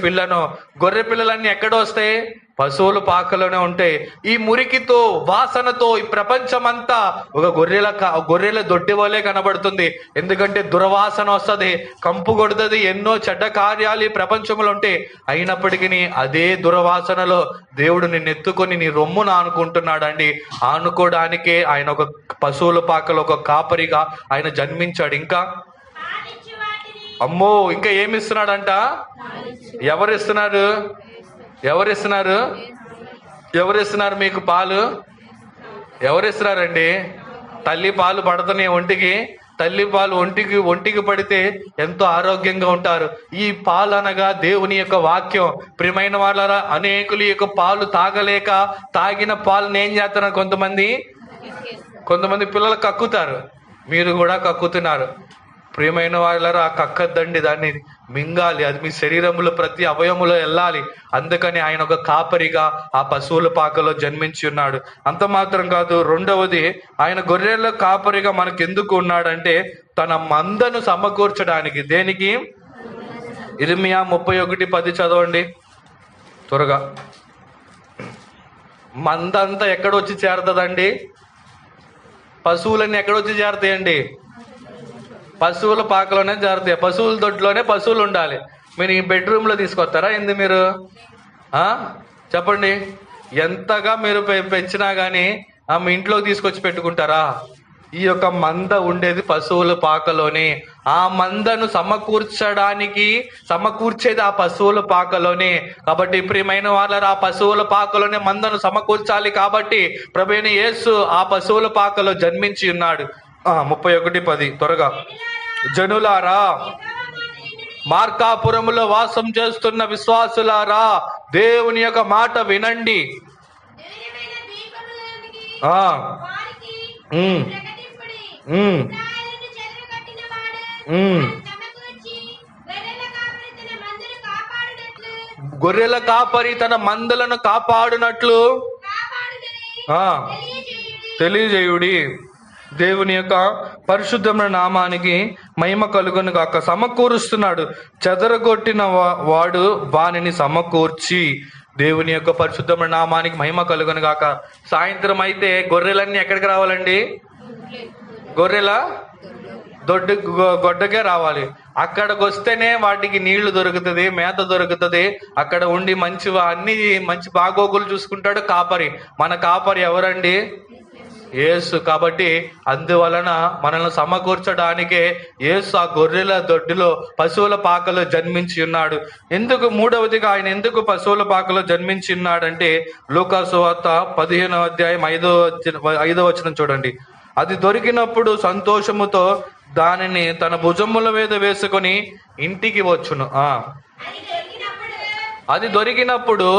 పిల్లలన్నీ ఎక్కడ వస్తాయి? పశువుల పాకలోనే ఉంటాయి. ఈ మురికితో, వాసనతో ఈ ప్రపంచమంతా ఒక గొర్రెల దొడ్డి వలె కనబడుతుంది. ఎందుకంటే దుర్వాసన వస్తుంది, కంపు కొడుతుంది, ఎన్నో చెడ్డ కార్యాలు ఈ ప్రపంచంలో ఉంటాయి. అయినప్పటికీ అదే దుర్వాసనలో దేవుడు నిన్ను ఎత్తుకొని నీ రొమ్మును ఆనుకుంటున్నాడండి. ఆనుకోవడానికే ఆయన ఒక పశువుల పాకలో ఒక కాపరిగా ఆయన జన్మించాడు. ఇంకా పాలిచ్చు వాటిని అమ్మో, ఇంకా ఏమిస్తున్నాడంట? ఎవరిస్తున్నారు మీకు పాలు? ఎవరిస్తున్నారండి? తల్లి పాలు పడుతున్నాయి ఒంటికి. తల్లి పాలు ఒంటికి పడితే ఎంతో ఆరోగ్యంగా ఉంటారు. ఈ పాలు అనగా దేవుని యొక్క వాక్యం. ప్రియమైన వాళ్ళారా, అనేకులు యొక్క పాలు తాగలేక తాగిన పాలను ఏం చేస్తున్నారు? కొంతమంది పిల్లలు కక్కుతారు. మీరు కూడా కక్కుతున్నారు. ప్రియమైన వాళ్ళారా, కక్కద్దండి, దాన్ని మింగాలి. అది మీ శరీరంలో ప్రతి అవయములో వెళ్ళాలి. అందుకని ఆయన ఒక కాపరిగా ఆ పశువుల పాకలో జన్మించి ఉన్నాడు. అంత మాత్రం కాదు, రెండవది, ఆయన గొర్రెల కాపరిగా మనకెందుకు ఉన్నాడంటే తన మందను సమకూర్చడానికి. దేనికి? ఇర్మియా 31:10 చదవండి త్వరగా. మంద అంతా ఎక్కడొచ్చి చేరుతుందండి? పశువులన్నీ ఎక్కడొచ్చి చేరుతాయండి? పశువుల పాకలోనే జారుతాయి. పశువుల దొడ్లోనే పశువులు ఉండాలి. మీరు ఈ బెడ్రూమ్లో తీసుకొస్తారా ఏంది మీరు? చెప్పండి. ఎంతగా మీరు పెంచినా కానీ మీ ఇంట్లోకి తీసుకొచ్చి పెట్టుకుంటారా? ఈ యొక్క మంద ఉండేది పశువుల పాకలోనే. ఆ మందను సమకూర్చేది ఆ పశువుల పాకలోనే. కాబట్టి ప్రియమైన వాళ్ళ ఆ పశువుల పాకలోనే మందను సమకూర్చాలి. కాబట్టి ప్రభువైన యేసు ఆ పశువుల పాకలో జన్మించి ఉన్నాడు. 31:10 త్వరగా. జనులారా, మార్కాపురములో వాసం చేస్తున్న విశ్వాసులారా, దేవుని యొక్క మాట వినండి. ధైర్యమైన దీపములోనికి ఆ వారికి ఉమ్ ప్రకటింపుడి. ఉమ్ ఇశ్రాయేలును చెదరగొట్టినవాడు ఉమ్ సమకూర్చి గొర్రెల కాపరి తన మందను కాపాడునట్లు గొర్రెల కాపరి తన మందలను కాపాడునట్లు తెలియజేయుడి. దేవుని యొక్క పరిశుద్ధమైన నామానికి మహిమ కలుగును గాక. సమకూరుస్తున్నాడు. చెదరగొట్టిన వాడు వానిని సమకూర్చి. దేవుని యొక్క పరిశుద్ధమైన నామానికి మహిమ కలుగును గాక. సాయంత్రం అయితే గొర్రెలన్నీ ఎక్కడికి రావాలండి? గొర్రెల గొడ్డకే రావాలి. అక్కడికి వస్తేనే వాటికి నీళ్లు దొరుకుతుంది, మేత దొరుకుతుంది. అక్కడ ఉండి మంచి బాగోగులు చూసుకుంటాడు కాపరి. మన కాపరి ఎవరండి? యేసు. కాబట్టి అందువలన మనల్ని సమకూర్చడానికే యేసు ఆ గొర్రెల దొడ్డిలో పశువుల పాకలో జన్మించి ఉన్నాడు. మూడవదిగా ఆయన ఎందుకు పశువుల పాకలో జన్మించి ఉన్నాడంటే లూకా సువార్త 15వ అధ్యాయం 5వ వచనం చూడండి. అది దొరికినప్పుడు సంతోషముతో దానిని తన భుజముల మీద వేసుకొని ఇంటికి వచ్చును. అది దొరికినప్పుడు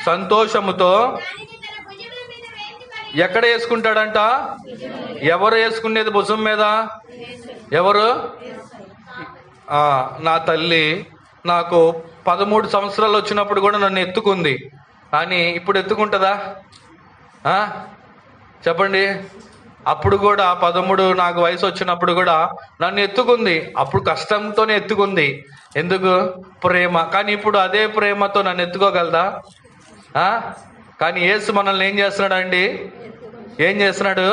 సంతోషముతో ఎక్కడ వేసుకుంటాడంట? ఎవరు వేసుకునేది భుజం మీద? ఎవరు? నా తల్లి నాకు 13 సంవత్సరాలు వచ్చినప్పుడు కూడా నన్ను ఎత్తుకుంది, కానీ ఇప్పుడు ఎత్తుకుంటుందా? చెప్పండి. అప్పుడు కూడా 13 నాకు వయసు వచ్చినప్పుడు కూడా నన్ను ఎత్తుకుంది. అప్పుడు కష్టంతోనే ఎత్తుకుంది. ఎందుకు? ప్రేమ. కానీ ఇప్పుడు అదే ప్రేమతో నన్ను ఎత్తుకోగలదా? కానీ యేసు మనల్ని ఏం చేస్తున్నాడు అండి? ఏం చేస్తున్నాడు?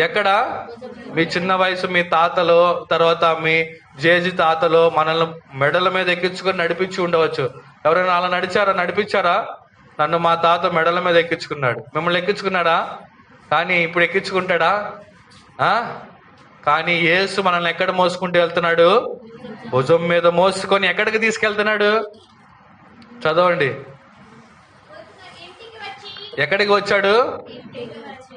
ఎక్కడ? మీ చిన్న వయసు మీ తాతలో, తర్వాత మీ జేజి తాతలో మనల్ని మెడల మీద ఎక్కించుకొని నడిపించి ఉండవచ్చు. ఎవరైనా అలా నడిపించారా? నన్ను మా తాత మెడల మీద ఎక్కించుకున్నాడు. మిమ్మల్ని ఎక్కించుకున్నాడా? కానీ ఇప్పుడు ఎక్కించుకుంటాడా? కానీ యేసు మనల్ని ఎక్కడ మోసుకుంటూ వెళ్తున్నాడు? భుజం మీద మోసుకొని ఎక్కడికి తీసుకెళ్తున్నాడు? చదవండి. ఎక్కడికి వచ్చాడు?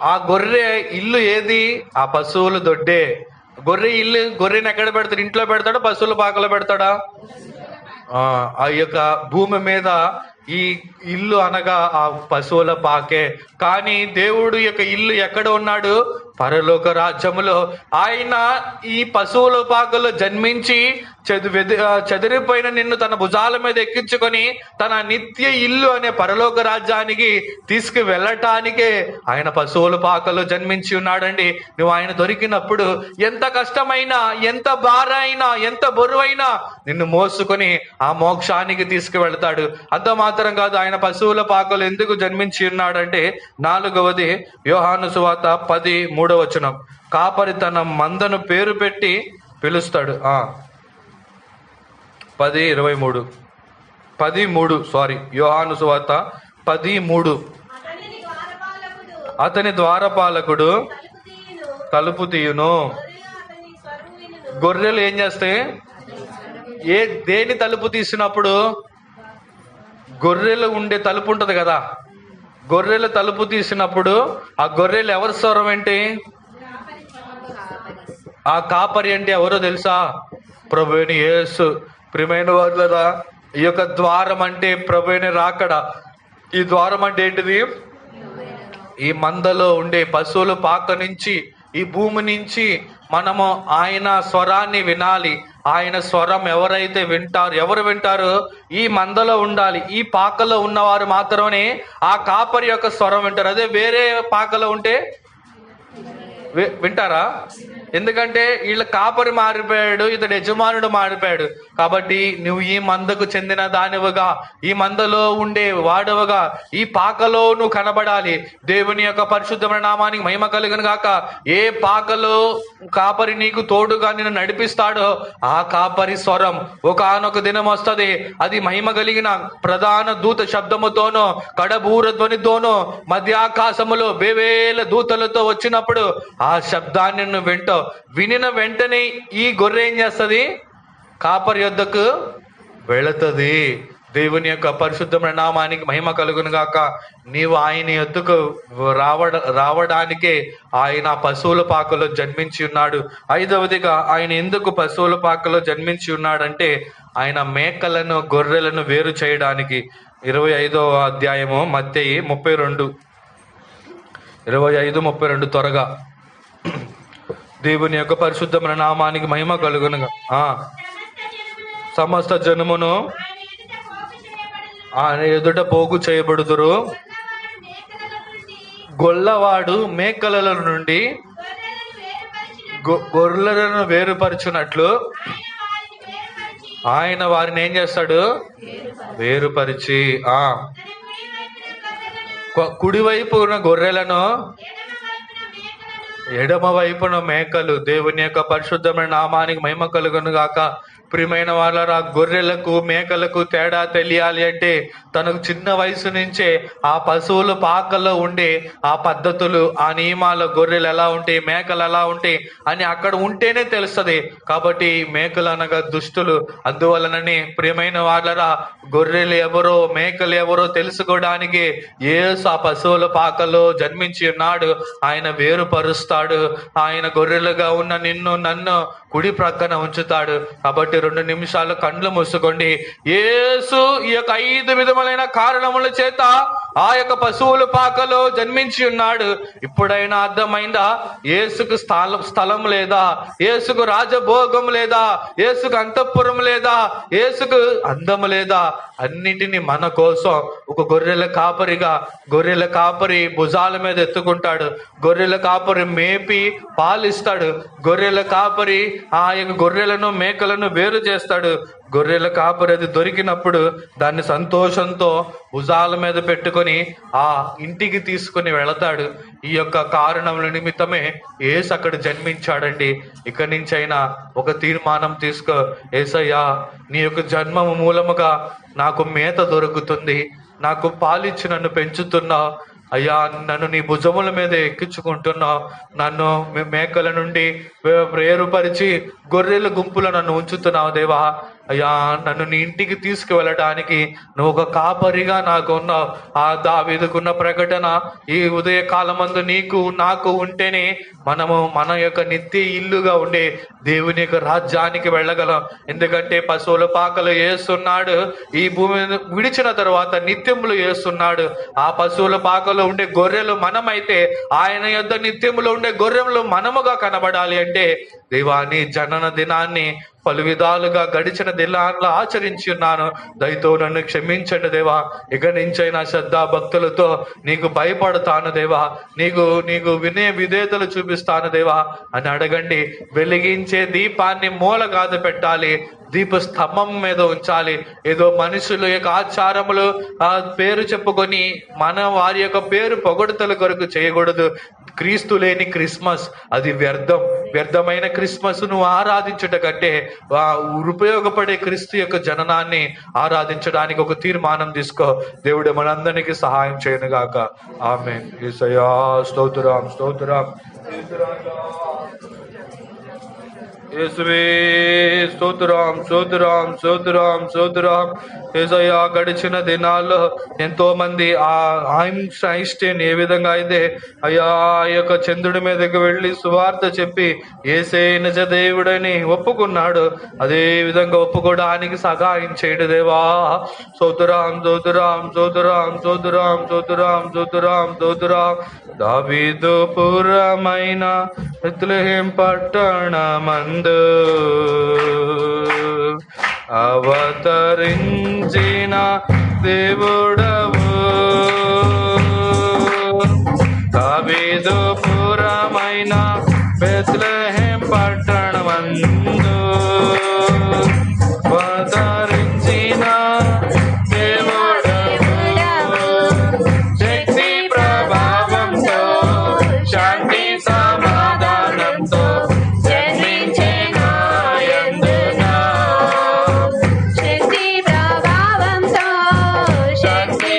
ఆ గొర్రె ఇల్లు ఏది? ఆ పశువుల దొడ్డే. గొర్రెని ఎక్కడ పెడతాడు? ఇంట్లో పెడతాడా? పశువుల పాకలో పెడతాడా? ఆ యొక్క భూమి మీద ఈ ఇల్లు అనగా ఆ పశువుల పాకే. కానీ దేవుడు యొక్క ఇల్లు ఎక్కడ ఉన్నాడు? పరలోక రాజ్యములో. ఆయన ఈ పశువుల పాకలో జన్మించి చెదిరిపోయిన నిన్ను తన భుజాల మీద ఎక్కించుకొని తన నిత్య ఇల్లు అనే పరలోక రాజ్యానికి తీసుకు వెళ్ళటానికే ఆయన పశువుల పాకలో జన్మించి ఉన్నాడండి. నువ్వు ఆయన దొరికినప్పుడు ఎంత కష్టమైనా, ఎంత భారైనా, ఎంత బరువైనా నిన్ను మోసుకొని ఆ మోక్షానికి తీసుకువెళ్తాడు. అంత మాత్రం కాదు, ఆయన పశువుల పాకలు ఎందుకు జన్మించి ఉన్నాడంటే 4వది యోహాను సువార్త 13వ కాపరి తన మందను పేరు పెట్టి పిలుస్తాడు. 13 యోహాను సువార్త 13. అతని ద్వారపాలకుడు తలుపు తీయును. గొర్రెలు ఏం చేస్తాయి? దేని తలుపు తీసినప్పుడు? గొర్రెలు ఉండే తలుపు ఉంటది కదా, గొర్రెలు తలుపు తీసినప్పుడు ఆ గొర్రెలు ఎవరి స్వరం ఏంటి? ఆ కాపరి అంటే ఎవరో తెలుసా? ప్రభువైన యేసు. ప్రియమైన వాళ్ళరా, ఈ యొక్క ద్వారం అంటే ప్రభువైన రాకడ. ఈ ద్వారం అంటే ఏంటిది? ఈ మందలో ఉండే పశువుల పాక నుంచి, ఈ భూమి నుంచి మనము ఆయన స్వరాన్ని వినాలి. ఆయన స్వరం ఎవరైతే ఎవరు వింటారు? ఈ మందలో ఉండాలి. ఈ పాకలో ఉన్నవారు మాత్రమే ఆ కాపరి యొక్క స్వరం వింటారు. అదే వేరే పాకలో ఉంటే వింటారా? ఎందుకంటే వీళ్ళ కాపరి మారిపోయాడు, ఇతడు యజమానుడు మారిపోయాడు. కాబట్టి నువ్వు ఈ మందకు చెందిన దానివగా, ఈ మందలో ఉండే వాడవగా, ఈ పాకలో నువ్వు కనబడాలి. దేవుని యొక్క పరిశుద్ధమైన నామానికి మహిమ కలుగును గాక. ఏ పాకలో కాపరి నీకు తోడుగా నిన్ను నడిపిస్తాడో ఆ కాపరి స్వరం ఒకానొక దినం వస్తుంది. అది మహిమ కలిగిన ప్రధాన దూత శబ్దముతోనో, కడబూర ధ్వనితోనో, మధ్యాకాశములో వేవేల దూతలతో వచ్చినప్పుడు ఆ శబ్దాన్ని నువ్వు వింటావు. వినిన వెంటనే ఈ గొర్రె ఏం చేస్తుంది? కాపరి యొద్దకు వెళుతుంది. దేవుని యొక్క పరిశుద్ధమైన నామానికి మహిమ కలుగును గాక. నీవు ఆయన యొద్దకు రావడానికే ఆయన పశువుల పాకలో జన్మించి ఉన్నాడు. 5వదిగా ఆయన ఎందుకు పశువుల పాకలో జన్మించి ఉన్నాడంటే ఆయన మేకలను గొర్రెలను వేరు చేయడానికి. 25వ అధ్యాయము మత్తయి 32, 25-32 త్వరగా. దేవుని యొక్క పరిశుద్ధమైన నామానికి మహిమ కలుగునుగా. సమస్త జనమును ఆయన ఎదుట పోగు చేయబడుదురు. గొల్లవాడు మేకల నుండి గొర్రెలను వేరుపరిచినట్లు ఆయన వారిని ఏం చేస్తాడు? వేరుపరిచి కుడివైపున గొర్రెలను, ఎడమ వైపున మేకలు. దేవుని యొక్క పరిశుద్ధమైన నామానికి మహిమ కలుగును గాక. ప్రియమైన వాళ్ళరా, గొర్రెలకు మేకలకు తేడా తెలియాలి అంటే తనకు చిన్న వయసు నుంచే ఆ పశువుల పాకల్లో ఉండే ఆ పద్ధతులు, ఆ నియమాలు, గొర్రెలు ఎలా ఉంటాయి, మేకలు ఎలా ఉంటాయి అని అక్కడ ఉంటేనే తెలుస్తుంది. కాబట్టి మేకలు అనగా దుష్టులు. అందువలననే ప్రియమైన వాళ్ళరా, గొర్రెలు ఎవరో మేకలు ఎవరో తెలుసుకోవడానికి యేసు ఆ పశువుల పాకలో జన్మించి ఉన్నాడు. ఆయన వేరుపరుస్తాడు. ఆయన గొర్రెలుగా ఉన్న నిన్ను నన్ను కుడి ప్రక్కన ఉంచుతాడు. కాబట్టి 2 నిమిషాలు కళ్ళు మూసుకోండి. యేసు ఈ యొక్క 5 విధములైన కారణముల చేత ఆ యొక్క పశువుల పాకలో జన్మించి ఉన్నాడు. ఇప్పుడైనా అర్థమైందా? యేసుకు స్థలం లేదా? యేసుకు రాజభోగం లేదా? యేసుకు అంతఃపురం లేదా? యేసుకు అందం లేదా? అన్నిటినీ మన కోసం ఒక గొర్రెల కాపరిగా, గొర్రెల కాపరి భుజాల మీద ఎత్తుకుంటాడు. గొర్రెల కాపరి మేపి పాలిస్తాడు. గొర్రెల కాపరి ఆ యొక్క గొర్రెలను మేకలను వేరు చేస్తాడు. గొర్రెల కాపరి అది దొరికినప్పుడు దాన్ని సంతోషంతో భుజాల మీద పెట్టుకొని ఆ ఇంటికి తీసుకుని వెళతాడు. ఈ యొక్క కారణముల నిమిత్తమే యేసు అక్కడ జన్మించాడండి. ఇక్కడి నుంచైనా ఒక తీర్మానం తీసుకో. యేసయ్యా, నీ యొక్క జన్మము మూలముగా నాకు మేత దొరుకుతుంది, నాకు పాలిచ్చి నన్ను పెంచుతున్నావు అయ్యా, నన్ను నీ భుజముల మీద ఎక్కించుకుంటున్నావు, నన్ను మేకల నుండి వేరుపరిచి గొర్రెల గుంపులో నన్ను ఉంచుతున్నావు దేవా. అయ్యా, నన్ను నీ ఇంటికి తీసుకువెళ్ళడానికి నువ్వు ఒక కాపరిగా నాకు ఉన్నావు. ఆ దావీదుకున్న ప్రకటన ఈ ఉదయ కాలమందు నీకు నాకు ఉంటేనే మనము మన యొక్క నిత్య ఇల్లుగా ఉండే దేవుని యొక్క రాజ్యానికి వెళ్ళగలం. ఎందుకంటే పశువుల పాకలు వేస్తున్నాడు, ఈ భూమి విడిచిన తర్వాత నిత్యములు వేస్తున్నాడు. ఆ పశువుల పాకలో ఉండే గొర్రెలు మనమైతే ఆయన యొద్ద నిత్యములో ఉండే గొర్రెలు మనముగా కనబడాలి అంటే దేవా, నీ జనన దినాన్ని పలు విధాలుగా గడిచిన దినాల్లో ఆచరించి ఉన్నాను, దయతో నన్ను క్షమించండి దేవా. ఇక నుంచైనా శ్రద్ధా భక్తులతో నీకు భయపడతాను దేవా, నీకు వినయ విధేయతలు చూపిస్తాను దేవా అని అడగండి. వెలిగించే దీపాన్ని మూల కాదు పెట్టాలి, దీప స్తంభం మీద ఉంచాలి. ఏదో మనుషుల యొక్క ఆచారములు ఆ పేరు చెప్పుకొని మన వారి యొక్క పేరు పొగడుతల కొరకు చేయకూడదు. క్రీస్తు లేని క్రిస్మస్ అది వ్యర్థమైన క్రిస్మస్ నువ్వు ఆరాధించుట కంటే ఉపయోగపడే క్రీస్తు యొక్క జననాన్ని ఆరాధించడానికి ఒక తీర్మానం తీసుకో. దేవుడు మనందరికీ సహాయం చేయను గాక. ఆమేన్. యేసయ్యా స్తోత్రం, స్తోత్రం. యేసువే స్తోత్రం, స్తోత్రం, స్తోత్రం, స్తోత్రం. యేసయ్యా, గడిచిన దినాల్లో ఎంతో మంది ఐన్స్టైన్ ఏ విధంగా అయితే అయ్యా ఆ యొక్క చంద్రుడి మీదకి వెళ్ళి సువార్త చెప్పి యేసే నిజ దేవుడని ఒప్పుకున్నాడు, అదే విధంగా ఒప్పుకోవడానికి సహాయం చేయడు దేవా. స్తోత్రం, స్తోత్రం, స్తోత్రం, స్తోత్రం, స్తోత్రం, స్తోత్రం, స్తోత్రం. దావీదు పురమైన బెత్లెహేం పట్టణమందు అవతరించిన దేవుడవు, దావీదు పురమైన బెత్లెహేం పట్టణమందు అవతరించిన దేవుడవు, శక్తి ప్రభావంతో శాంతి సమాధానంతో జన్మించిన యందున, శక్తి ప్రభావంతో శాంతి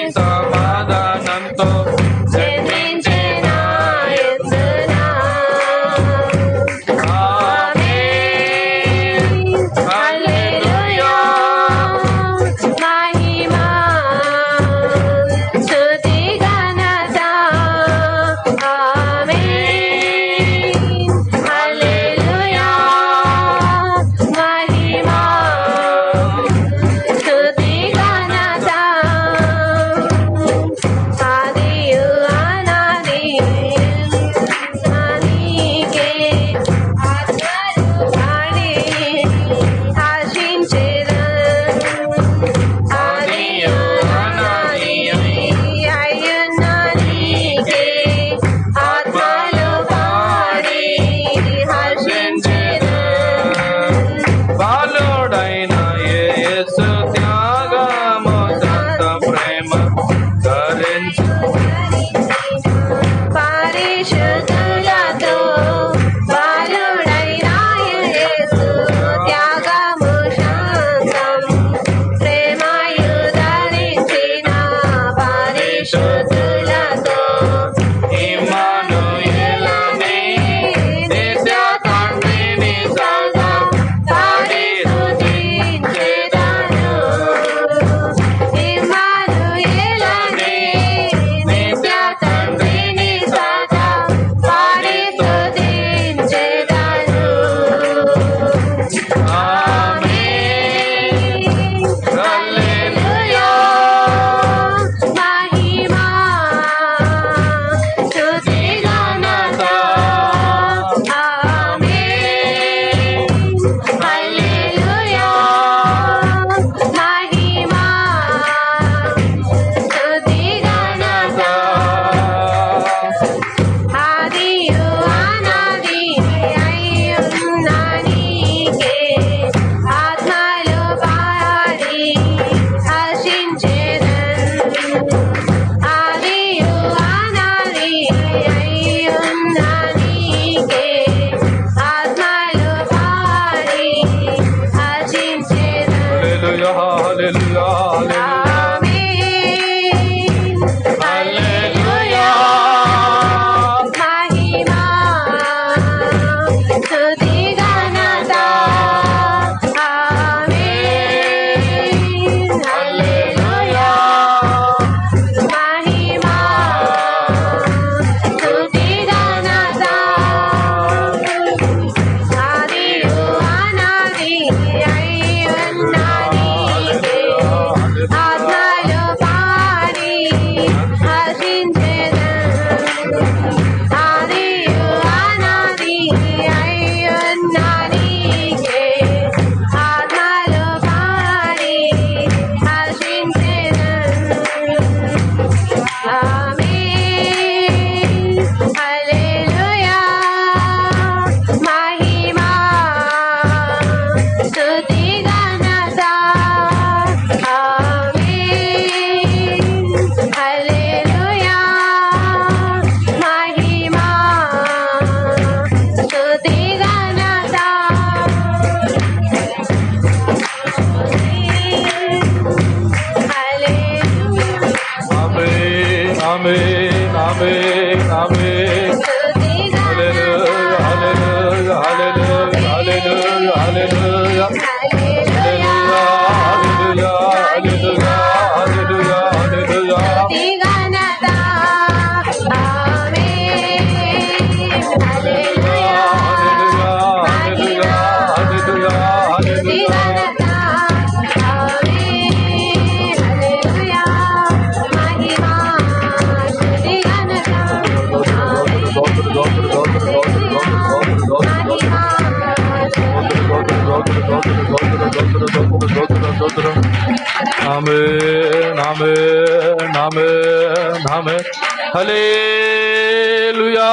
ఆమేన్ ఆమేన్ ఆమేన్ ఆమేన్ హల్లెలూయా.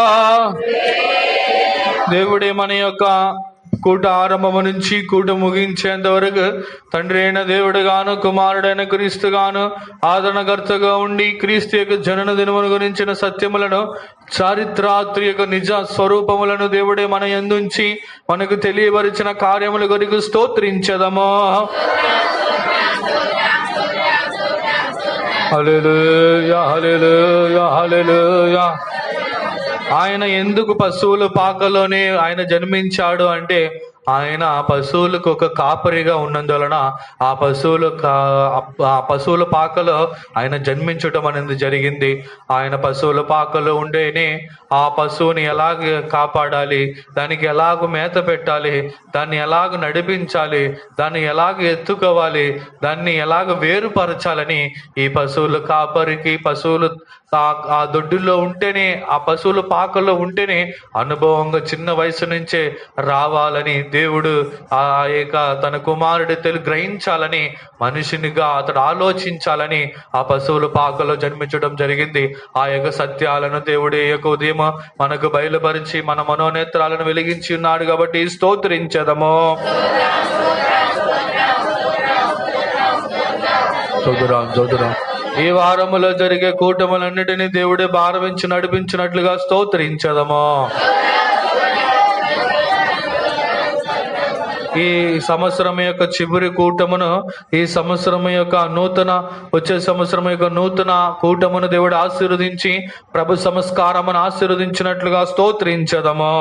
దేవుడే మన యొక్క కూట ఆరంభము నుంచి కూట ముగించేంత వరకు తండ్రి అయిన దేవుడు గాను కుమారుడైన క్రీస్తు గాను ఆదరణకర్తగా ఉండి క్రీస్తు యొక్క జనన దినమును గురించిన సత్యములను చారిత్రాత్రి యొక్క నిజ స్వరూపములను దేవుడే మన యందుంచి మనకు తెలియపరిచిన కార్యముల కొరకు స్తోత్రించదము. హల్లెలూయా హల్లెలూయా హల్లెలూయా. ఆయన ఎందుకు పశువుల పాకలోనే ఆయన జన్మించాడు అంటే ఆయన పశువులకు ఒక కాపరిగా ఉన్నందువలన ఆ పశువుల పాకలో ఆయన జన్మించటం అనేది జరిగింది. ఆయన పశువుల పాకలో ఉండేనే ఆ పశువుని ఎలాగ కాపాడాలి, దానికి ఎలాగ మేత పెట్టాలి, దాన్ని ఎలాగ నడిపించాలి, దాన్ని ఎలాగ ఎత్తుకోవాలి, దాన్ని ఎలాగ వేరుపరచాలని ఈ పశువుల కాపరికి పశువులు ఆ దొడ్డుల్లో ఉంటేనే ఆ పశువుల పాకల్లో ఉంటేనే అనుభవంగా చిన్న వయసు నుంచే రావాలని దేవుడు ఆ యొక్క తన కుమారుడు గ్రహించాలని మనిషినిగా అతడు ఆలోచించాలని ఆ పశువుల పాకలో జన్మించడం జరిగింది. ఆ యొక్క సత్యాలను దేవుడు ఈ యొక్క ఉదయం మనకు బయలుపరిచి మన మనోనేత్రాలను వెలిగించి ఉన్నాడు కాబట్టి స్తోత్రించదము. చదురా ఈ వారములో జరిగే కూటములన్నిటినీ దేవుడే భారవించి నడిపించినట్లుగా స్తోత్రించదము. ఈ సంవత్సరం యొక్క చివరి కూటమును, ఈ సంవత్సరం యొక్క వచ్చే సంవత్సరం యొక్క నూతన కూటమును దేవుడు ఆశీర్వదించి ప్రభు సంస్కారమును ఆశీర్వదించినట్లుగా స్తోత్రించదము.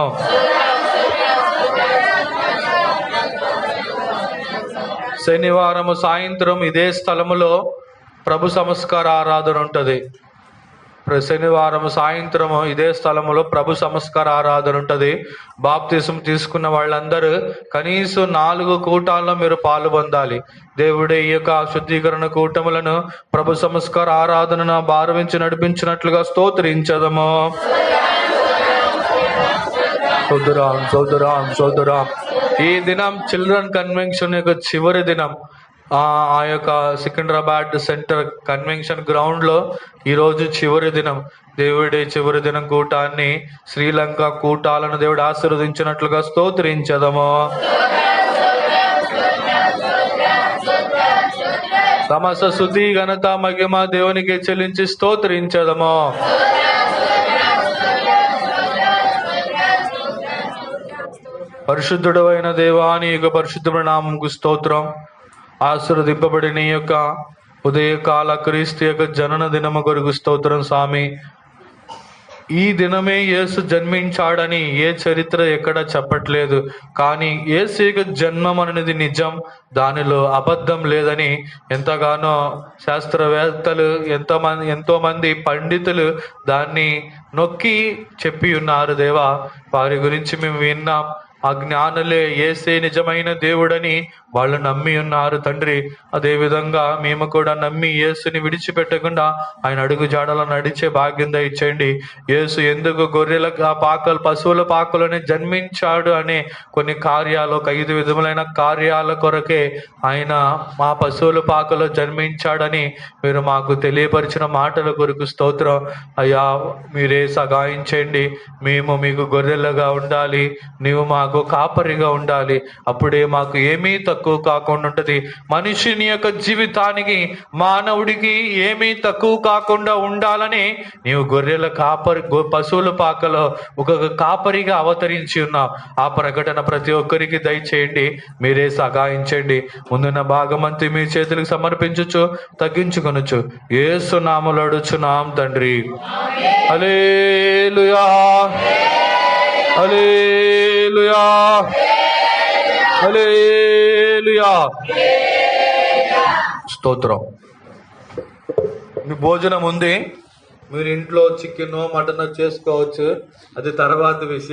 శనివారం సాయంత్రం ఇదే స్థలములో ప్రభు సంస్కార ఆరాధన ఉంటుంది. శనివారం సాయంత్రం ఇదే స్థలంలో ప్రభు సంస్కార ఆరాధన ఉంటుంది. బాప్తిసం తీసుకున్న వాళ్ళందరూ కనీసం 4 కూటాల్లో మీరు పాలు పొందాలి. దేవుడే ఈ యొక్క శుద్ధీకరణ కూటములను ప్రభు సంస్కార ఆరాధనను భారవించి నడిపించినట్లుగా స్తోత్రించదము. సోదరాం ఈ దినం చిల్డ్రన్ కన్వెన్షన్ యొక్క చివరి దినం. ఆ యొక్క సికింద్రాబాద్ సెంటర్ కన్వెన్షన్ గ్రౌండ్ లో ఈరోజు చివరి దినం. దేవుడి చివరి దినం కూటాన్ని శ్రీలంక కూటాలను దేవుడు ఆశీర్వదించినట్లుగా స్తోత్రించదము. సమస్త స్తుతి ఘనత మహిమ దేవునికి చెల్లించి స్తోత్రించదము. పరిశుద్ధుడు అయిన దేవాని యొక్క పరిశుద్ధమైన నామముకు స్తోత్రం. ఆశీర్వదింపబడిన ఈ యొక్క ఉదయకాల క్రీస్తు యొక్క జనన దినము కొరకు స్తోత్రం స్వామి. ఈ దినమే యేసు జన్మించాడని ఏ చరిత్ర ఎక్కడ చెప్పట్లేదు, కానీ యేసు యొక్క జన్మం అనేది నిజం, దానిలో అబద్ధం లేదని ఎంతగానో శాస్త్రవేత్తలు ఎంతో మంది పండితులు దాన్ని నొక్కి చెప్పి ఉన్నారు. దేవా, వారి గురించి మేము విన్నాం. ఆ జ్ఞానులే యేసే నిజమైన దేవుడని వాళ్ళు నమ్మి ఉన్నారు తండ్రి. అదేవిధంగా మేము కూడా నమ్మి యేసుని విడిచిపెట్టకుండా ఆయన అడుగు జాడలో నడిచే భాగ్యం దయచేయండి. యేసు ఎందుకు గొర్రెల పాకలు పశువుల పాకలోనే జన్మించాడు అనే కొన్ని కార్యాలు, ఒక 5 విధములైన కార్యాల కొరకే ఆయన మా పశువుల పాకలో జన్మించాడని మీరు మాకు తెలియపరిచిన మాటల కొరకు స్తోత్రం. అయ్యా, మీరే సహాయించండి. మేము మీకు గొర్రెలుగా ఉండాలి, నీవు మాకు కాపరిగా ఉండాలి. అప్పుడే మాకు ఏమీ తక్కువ కాకుండా ఉంటుంది. మనిషిని యొక్క జీవితానికి, మానవుడికి ఏమీ తక్కువ కాకుండా ఉండాలని నీవు గొర్రెల పశువుల పాకలో ఒక కాపరిగా అవతరించి ఉన్నావు. ఆ ప్రకటన ప్రతి ఒక్కరికి దయచేయండి, మీరే సహాయించండి. ముందున్న భాగమంతి మీ చేతులకు సమర్పించుచు తగ్గించుకొనుచు యేసు నామములో అడుగుచున్నాం తండ్రి. హల్లెలూయా హల్లెలూయా హల్లెలూయా. స్తోత్రం. మీ భోజనం ఉంది, మీరు ఇంట్లో చికెన్ మటన్ చేసుకోవచ్చు, అది తర్వాత విషయం.